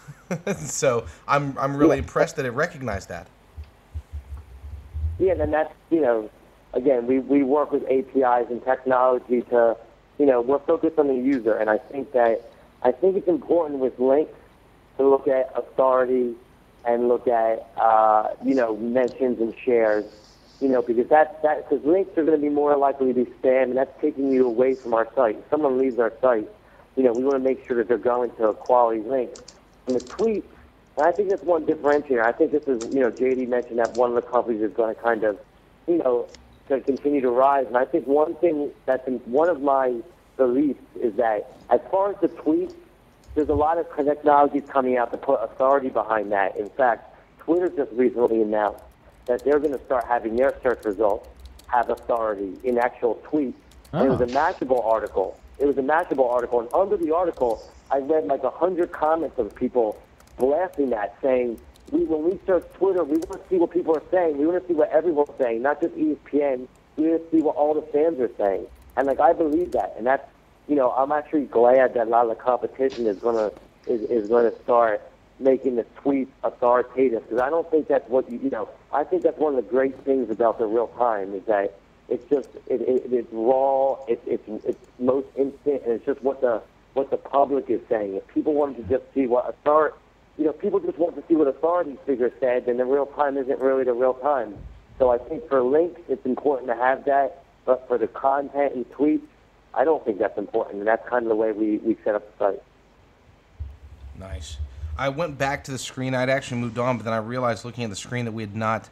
So I'm really impressed that it recognized that. Yeah, and that's, again, we work with APIs and technology to, we're focused on the user, and I think it's important with links to look at authority and look at, mentions and shares, because because links are going to be more likely to be spam, and that's taking you away from our site. If someone leaves our site, we want to make sure that they're going to a quality link. And the tweets, and I think that's one differentiator. I think this is, JD mentioned that one of the companies is going to kind of, to continue to rise. And I think one thing that's one of my beliefs is that as far as the tweets, there's a lot of technologies coming out to put authority behind that. In fact, Twitter just recently announced that they're going to start having their search results have authority in actual tweets. And it was a Mashable article. And under the article, I read like 100 comments of people blasting that, saying, when we search Twitter, we want to see what people are saying. We want to see what everyone's saying, not just ESPN. We want to see what all the fans are saying. And I believe that. And that's, I'm actually glad that a lot of the competition is going to start making the tweets authoritative, because I don't think that's what I think that's one of the great things about the real time is that it's just it's raw, it's most instant, and it's just what the public is saying. If people wanted to just see what authority, people just want to see what authority figures said, then the real time isn't really the real time. So I think for links, it's important to have that, but for the content and tweets, I don't think that's important, and that's kind of the way we set up the site. Nice. I went back to the screen. I'd actually moved on, but then I realized looking at the screen that we had not,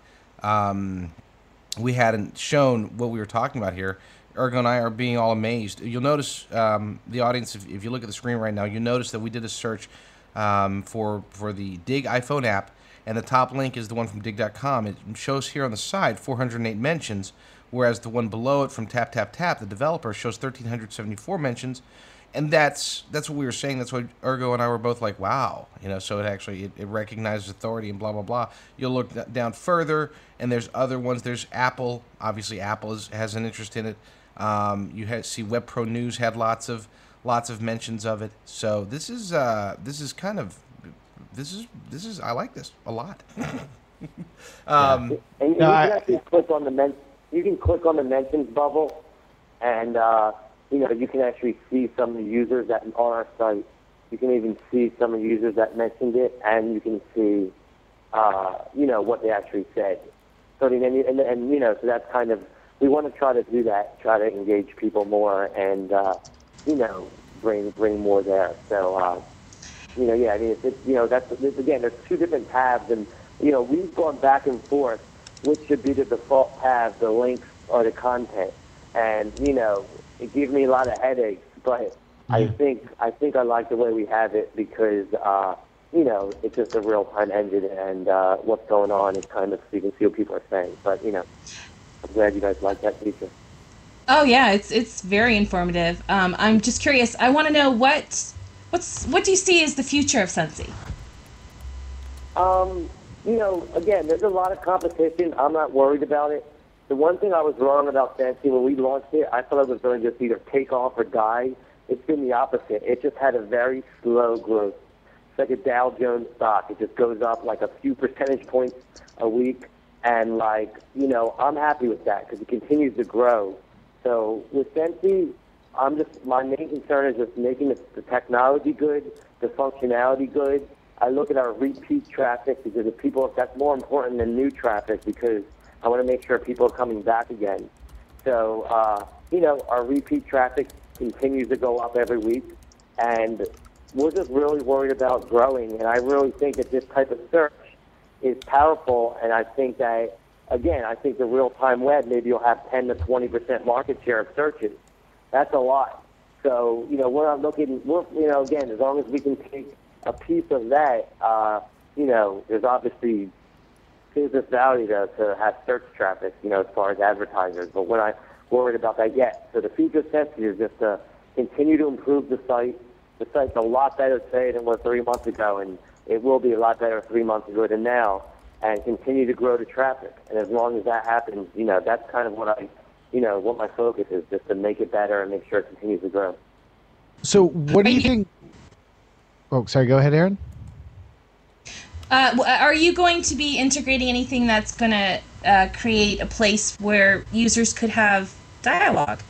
we hadn't shown what we were talking about here. Urgo and I are being all amazed. You'll notice, the audience, if you look at the screen right now, you'll notice that we did a search for the Digg iPhone app, and the top link is the one from Digg.com. It shows here on the side 408 mentions, whereas the one below it from Tap Tap Tap, the developer, shows 1,374 mentions. And that's what we were saying. That's why Urgo and I were both like, wow. So it recognizes authority and blah, blah, blah. You'll look down further, and there's other ones. There's Apple. Obviously, Apple has an interest in it. See Web Pro News had lots of mentions of it. So this is I like this a lot. And you can actually click on the mentions bubble, and you can actually see some of the users that on our site. You can even see some of the users that mentioned it, and you can see what they actually said. So so that's kind of, we want to try to do that, try to engage people more, and bring more there. So again, there's two different tabs, and we've gone back and forth which should be the default tab, the links or the content, and it gives me a lot of headaches, but I think I like the way we have it because it's just a real-time engine, and what's going on is kind of, so you can see what people are saying. But I'm glad you guys like that feature. Oh yeah, it's very informative. I'm just curious. I want to know what do you see as the future of Sency? Again, there's a lot of competition. I'm not worried about it. The one thing I was wrong about Sency when we launched it, I thought it was going to just either take off or die. It's been the opposite. It just had a very slow growth. It's like a Dow Jones stock. It just goes up like a few percentage points a week. And I'm happy with that because it continues to grow. So with Sency, my main concern is just making the technology good, the functionality good. I look at our repeat traffic because that's more important than new traffic because I want to make sure people are coming back again. So, our repeat traffic continues to go up every week, and we're just really worried about growing. And I really think that this type of search is powerful, and I think that, again, the real-time web, maybe you'll have 10 to 20% market share of searches. That's a lot. So, we're not looking, again, as long as we can take a piece of that, there's obviously business value to have search traffic, as far as advertisers. But we're not worried about that yet. So the future of Sency is just to continue to improve the site. The site's a lot better today than it was 3 months ago, and it will be a lot better 3 months ago than now, and continue to grow the traffic. And as long as that happens, that's kind of what what my focus is, just to make it better and make sure it continues to grow. So what do you think? Oh, sorry, go ahead, Aaron. Are you going to be integrating anything that's going to create a place where users could have dialogue?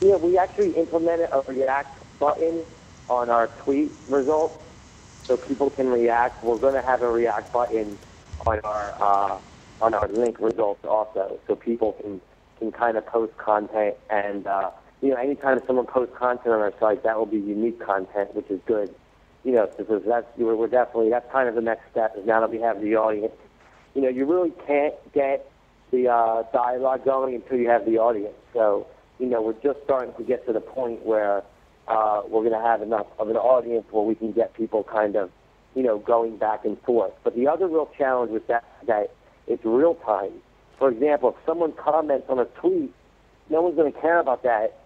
Yeah, we actually implemented a React button on our tweet results, so people can react. We're going to have a React button on our link results also, so people can kind of post content. And anytime someone posts content on our site, that will be unique content, which is good. Because that's kind of the next step. Is now that we have the audience, you really can't get the dialogue going until you have the audience. So, we're just starting to get to the point where we're going to have enough of an audience where we can get people kind of, going back and forth. But the other real challenge with that is that it's real time. For example, if someone comments on a tweet, no one's going to care about that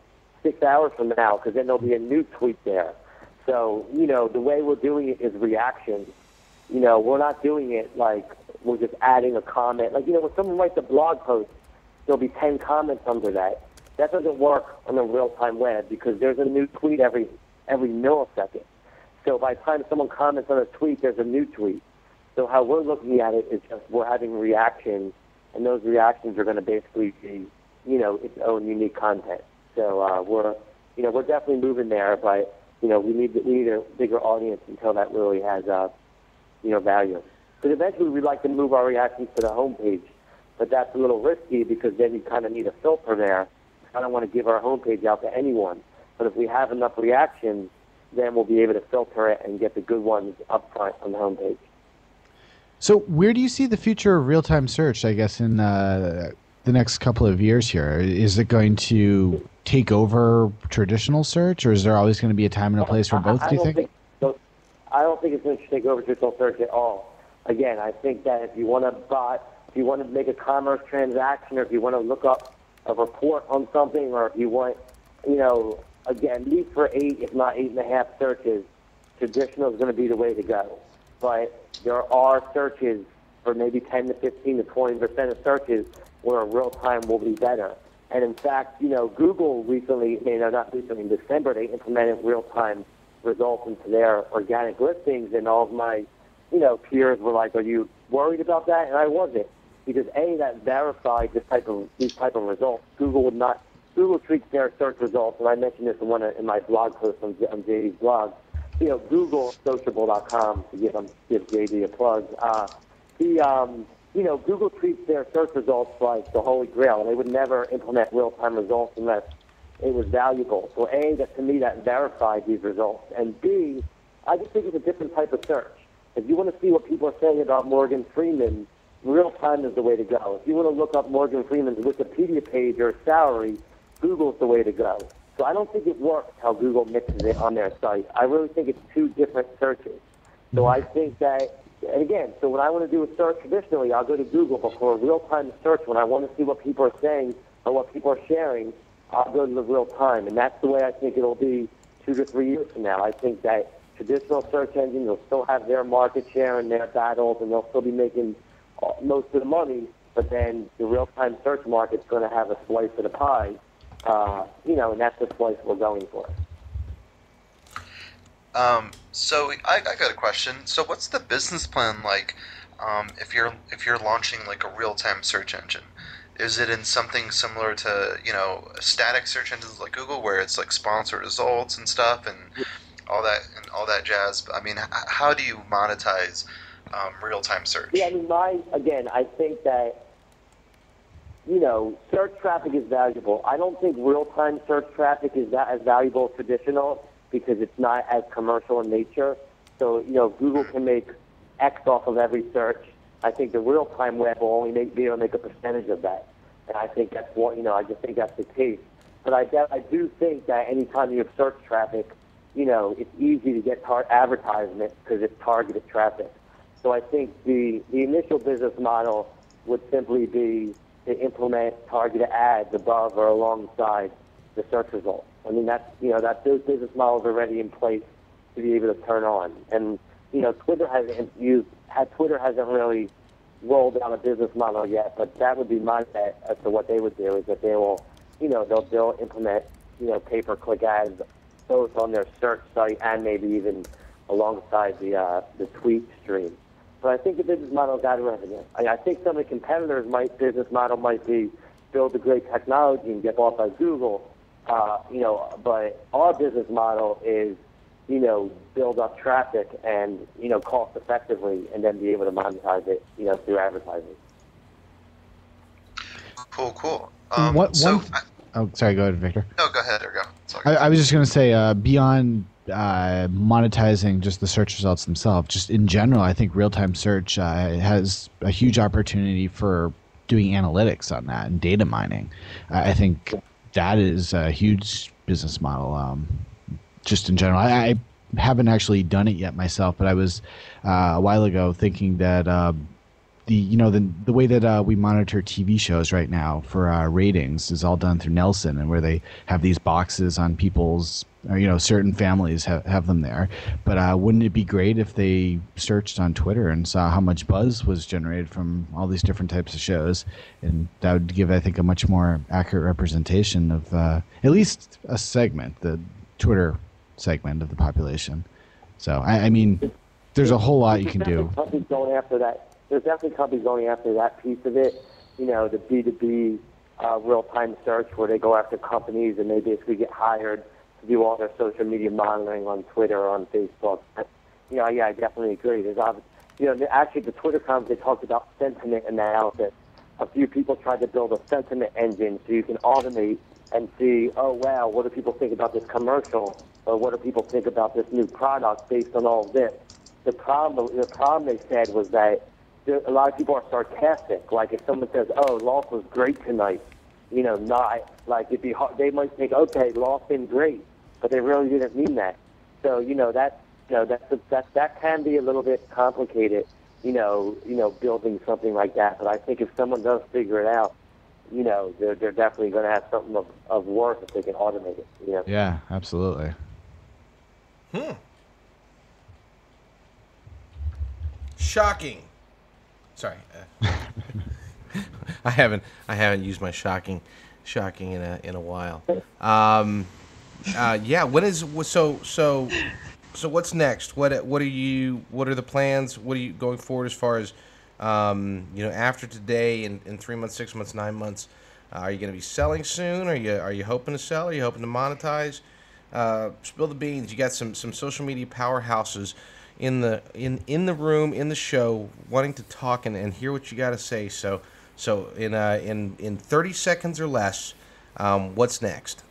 6 hours from now because then there'll be a new tweet there. So, the way we're doing it is reactions. We're not doing it like we're just adding a comment. Like, when someone writes a blog post, there'll be 10 comments under that. That doesn't work on the real-time web because there's a new tweet every millisecond. So by the time someone comments on a tweet, there's a new tweet. So how we're looking at it is just we're having reactions, and those reactions are going to basically be, its own unique content. So we're definitely moving there, but we need a bigger audience until that really has, value. Because eventually we'd like to move our reactions to the homepage, but that's a little risky because then you kind of need a filter there. I don't want to give our homepage out to anyone. But if we have enough reactions, then will be able to filter it and get the good ones up front on the homepage. So where do you see the future of real-time search, I guess, in the next couple of years here? Is it going to take over traditional search, or is there always going to be a time and a place for both, do you think? I don't think it's going to take over traditional search at all. Again, I think that if you want to make a commerce transaction, or if you want to look up a report on something, or if you want, again, at least for 8, if not 8.5 searches, traditional is going to be the way to go. But there are searches for maybe 10 to 15 to 20% of searches where real-time will be better. And in fact, Google recently, not recently, in December, they implemented real-time results into their organic listings, and all of my, peers were like, "Are you worried about that?" And I wasn't, because that verified these type of results. Google treats their search results, and I mentioned this in my blog post on JD's blog. Google, SocialBlade.com, to give JD a plug. Google treats their search results like the holy grail. They would never implement real-time results unless it was valuable. So to me, that verified these results. And B, I just think it's a different type of search. If you want to see what people are saying about Morgan Freeman, real-time is the way to go. If you want to look up Morgan Freeman's Wikipedia page or salary, Google's the way to go. So I don't think it works how Google mixes it on their site. I really think it's two different searches. So I think that, and again, so when I want to do a search traditionally, I'll go to Google, but for a real-time search, when I want to see what people are saying or what people are sharing, I'll go to the real-time. And that's the way I think it'll be 2 to 3 years from now. I think that traditional search engines will still have their market share and their battles, and they'll still be making most of the money, but then the real-time search market's going to have a slice of the pie, and that's the slice we're going for. So I got a question. So what's the business plan like if you're launching like a real-time search engine? Is it in something similar to static search engines like Google, where it's like sponsored results and stuff and all that jazz? I mean, how do you monetize real-time search? Yeah, I mean, I think that search traffic is valuable. I don't think real-time search traffic is that as valuable as traditional, because it's not as commercial in nature. So, Google can make X off of every search. I think the real-time web will only be able to make a percentage of that. And I think that's I just think that's the case. But I do think that anytime you have search traffic, it's easy to get advertisement because it's targeted traffic. So I think the initial business model would simply be to implement targeted ads above or alongside the search results. I mean, that's those business models are already in place to be able to turn on. And Twitter hasn't really rolled out a business model yet, but that would be my bet as to what they would do, is that they will, they'll implement pay-per-click ads both on their search site and maybe even alongside the tweet stream. But I think the business model is ad revenue. I think some of the competitors' business model might be build a great technology and get bought by Google. But our business model is, build up traffic and, cost effectively, and then be able to monetize it, through advertising. Cool. Sorry, go ahead, Victor. No, go ahead, Urgo. Sorry. I was just going to say, beyond monetizing just the search results themselves, just in general, I think real-time search has a huge opportunity for doing analytics on that and data mining. I think that is a huge business model, just in general. I haven't actually done it yet myself, but I was a while ago thinking that the way that we monitor TV shows right now for ratings is all done through Nielsen, and where they have these boxes on people's, certain families have them there. But wouldn't it be great if they searched on Twitter and saw how much buzz was generated from all these different types of shows? And that would give, I think, a much more accurate representation of at least a segment, the Twitter segment of the population. So, I mean, there's a whole lot you can do. Companies going after that. There's definitely companies going after that piece of it, the B2B real-time search, where they go after companies and they basically get hired to do all their social media monitoring on Twitter or on Facebook. I definitely agree. There's actually the Twitter conference, they talked about sentiment analysis. A few people tried to build a sentiment engine so you can automate and see, oh, wow, what do people think about this commercial? or what do people think about this new product based on all of this. The problem they said was that a lot of people are sarcastic. Like if someone says, "Oh, Lost was great tonight," not like it'd be hard. They might think, "Okay, Lost been great," but they really didn't mean that. So that can be a little bit complicated. Building something like that. But I think if someone does figure it out, they're definitely going to have something of worth if they can automate it. Yeah, absolutely. Shocking. Sorry, I haven't used my shocking in a while. Yeah. So what's next? What are the plans? What are you going forward as far as after today in 3 months, 6 months, 9 months? Are you going to be selling soon? Are you hoping to sell? Are you hoping to monetize? Spill the beans. You got some social media powerhouses in the room, in the show, wanting to talk and hear what you got to say. So in 30 seconds or less, what's next?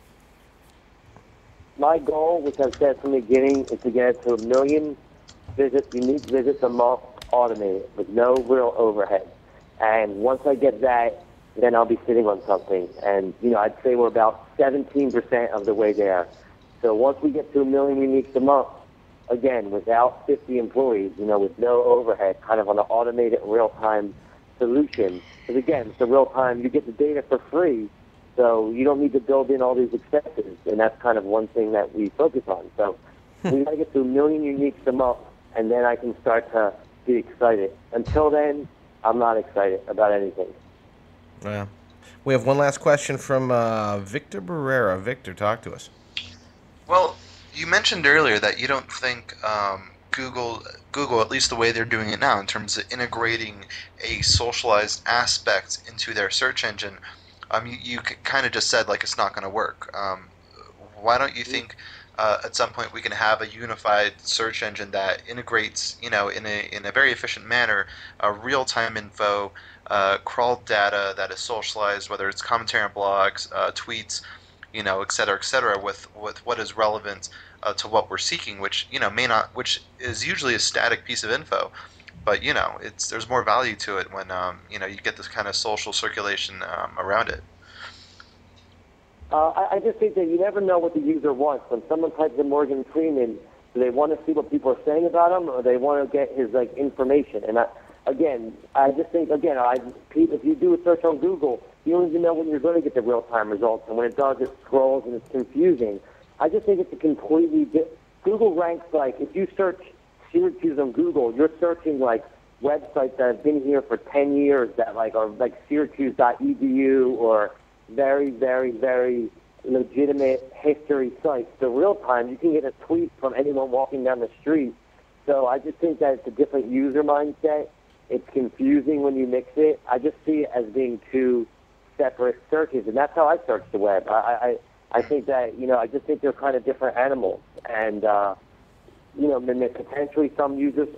My goal, which I've said from the beginning, is to get it to 1 million unique visits a month, automated with no real overhead. And once I get that, then I'll be sitting on something. And I'd say we're about 17% of the way there. So once we get to 1 million uniques a month, again, without 50 employees, with no overhead, kind of on an automated real-time solution. Because again, it's a real-time, you get the data for free, so you don't need to build in all these expenses. And that's kind of one thing that we focus on. So we got to get to 1 million uniques a month, and then I can start to be excited. Until then, I'm not excited about anything. Yeah. We have one last question from Victor Barrera. Victor, talk to us. Well, you mentioned earlier that you don't think Google, at least the way they're doing it now, in terms of integrating a socialized aspect into their search engine, you kind of just said like it's not going to work. Why don't you think at some point we can have a unified search engine that integrates, in a very efficient manner, real-time info, crawled data that is socialized, whether it's commentary on blogs, tweets, et cetera, with what is relevant to what we're seeking, which which is usually a static piece of info, but there's more value to it when you get this kind of social circulation around it. I just think that you never know what the user wants. When someone types in Morgan Freeman, do they want to see what people are saying about him, or they want to get his information? And I just think if you do a search on Google, you don't even know when you're going to get the real-time results, and when it does, it scrolls and it's confusing. I just think it's a completely Google ranks like if you search Syracuse on Google, you're searching like websites that have been here for 10 years that are like Syracuse.edu or very, very, very legitimate history sites. So real time, you can get a tweet from anyone walking down the street. So I just think that it's a different user mindset. It's confusing when you mix it. I just see it as being two separate searches, and that's how I search the web. I think that, I just think they're kind of different animals. And, potentially some users,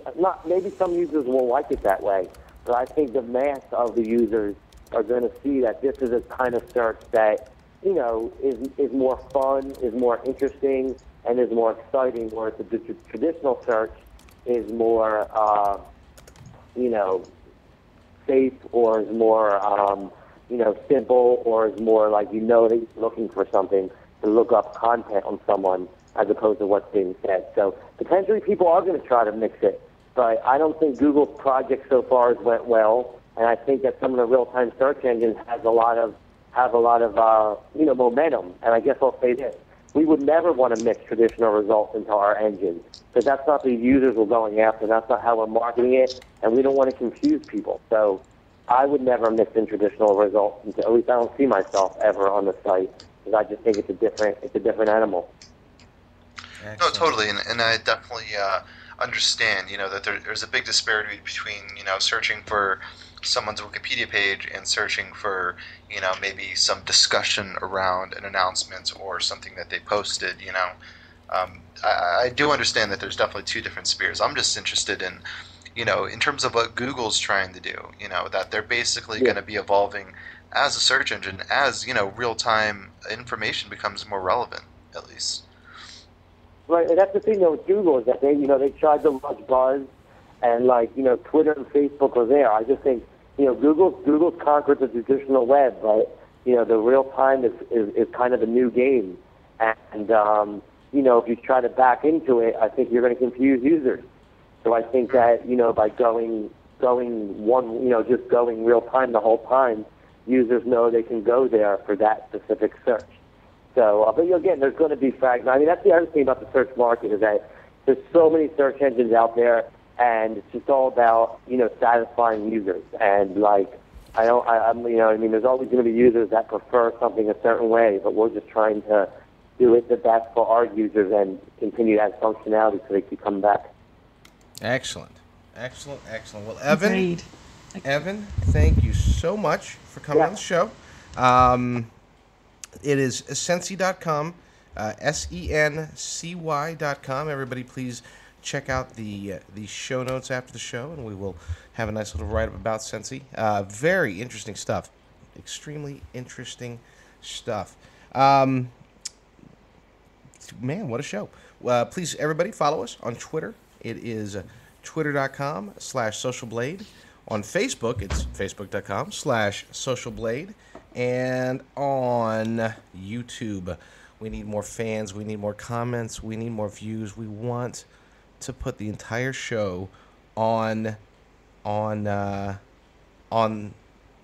maybe some users will like it that way, but I think the mass of the users are going to see that this is a kind of search that, is more fun, is more interesting, and is more exciting, whereas the traditional search is more, safe, or is more, simple, or is more like that you're looking for something to look up content on someone as opposed to what's being said. So potentially people are going to try to mix it, but I don't think Google's project so far has went well, and I think that some of the real-time search engines have a lot of momentum. And I guess I'll say this: we would never want to mix traditional results into our engine, because that's not the users we're going after. That's not how we're marketing it, and we don't want to confuse people. So I would never mix in traditional results. At least I don't see myself ever on the site, because I just think it's a different animal. Excellent. No, totally, and I definitely understand, that there's a big disparity between, searching for someone's Wikipedia page and searching for, maybe some discussion around an announcement or something that they posted, I do understand that there's definitely two different spheres. I'm just interested in, in terms of what Google's trying to do, that they're basically going to be evolving as a search engine, as, real-time information becomes more relevant, at least. Right, and that's the thing though with Google is that they tried to launch Buzz, and Twitter and Facebook are there. I just think Google's conquered the traditional web, but the real time is kind of a new game, and if you try to back into it, I think you're going to confuse users. So I think that by going just going real time the whole time, users know they can go there for that specific search. So, but again, there's going to be fragments. I mean, that's the other thing about the search market is that there's so many search engines out there, and it's just all about satisfying users. And there's always going to be users that prefer something a certain way, but we're just trying to do it the best for our users and continue that functionality so they keep coming back. Excellent. Well, Evan, Agreed. Evan, thank you so much for coming on the show. It is Sency.com, SENCY.com. Everybody, please check out the show notes after the show, and we will have a nice little write-up about Sency. Very interesting stuff. Extremely interesting stuff. Man, what a show. Please, everybody, follow us on Twitter. It is twitter.com/SocialBlade. On Facebook, it's facebook.com/SocialBlade. And on YouTube, we need more fans, we need more comments, we need more views. We want to put the entire show on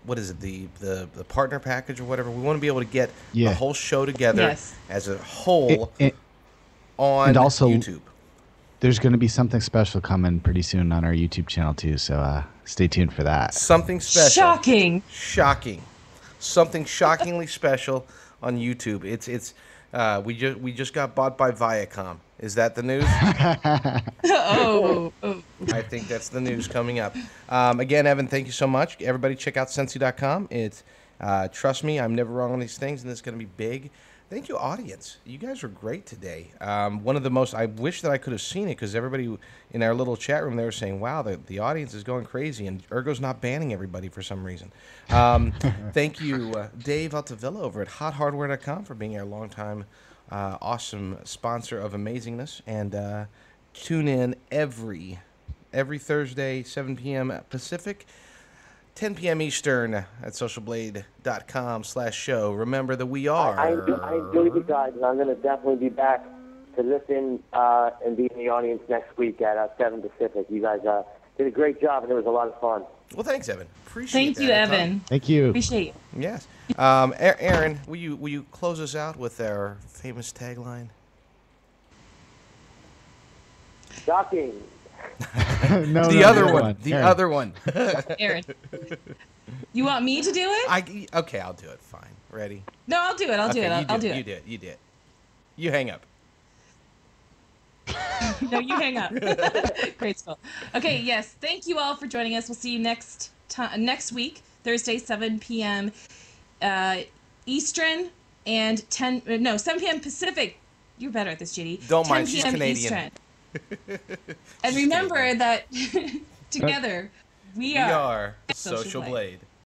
what is it, the partner package or whatever. We want to be able to get the whole show together as a whole on and also, YouTube. There's going to be something special coming pretty soon on our YouTube channel too, so stay tuned for that. Something special. Shocking. Something shockingly special on YouTube. We just got bought by Viacom. Is that the news? Oh. I think that's the news coming up. Again, Evan, thank you so much. Everybody, check out Sency.com. It's trust me, I'm never wrong on these things, and it's going to be big. Thank you, audience. You guys were great today. One of the most, I wish that I could have seen it because everybody in our little chat room, they were saying, wow, the audience is going crazy, and Urgo's not banning everybody for some reason. Thank you, Dave Altavilla over at hothardware.com for being our longtime awesome sponsor of Amazingness. And tune in every Thursday, 7 p.m. Pacific, 10 p.m. Eastern at socialblade.com/show. Remember that we are... I enjoyed you guys, and I'm going to definitely be back to listen and be in the audience next week at 7 Pacific. You guys did a great job, and it was a lot of fun. Well, thanks, Evan. Appreciate Thank you, Evan. Thank you. Appreciate you. Yes. Aaron, will you close us out with our famous tagline? Shocking. The other one. Aaron, you want me to do it? Okay, I'll do it. Fine. Ready? No, I'll do it. I'll do it. You do it. You do it. You hang up. No, you hang up. Great stuff. Okay, yes. Thank you all for joining us. We'll see you next week, Thursday, 7 p.m. Eastern and 7 p.m. Pacific. You're better at this, Judy. Don't mind, she's Canadian. Eastern. And remember that together we are SocialBlade.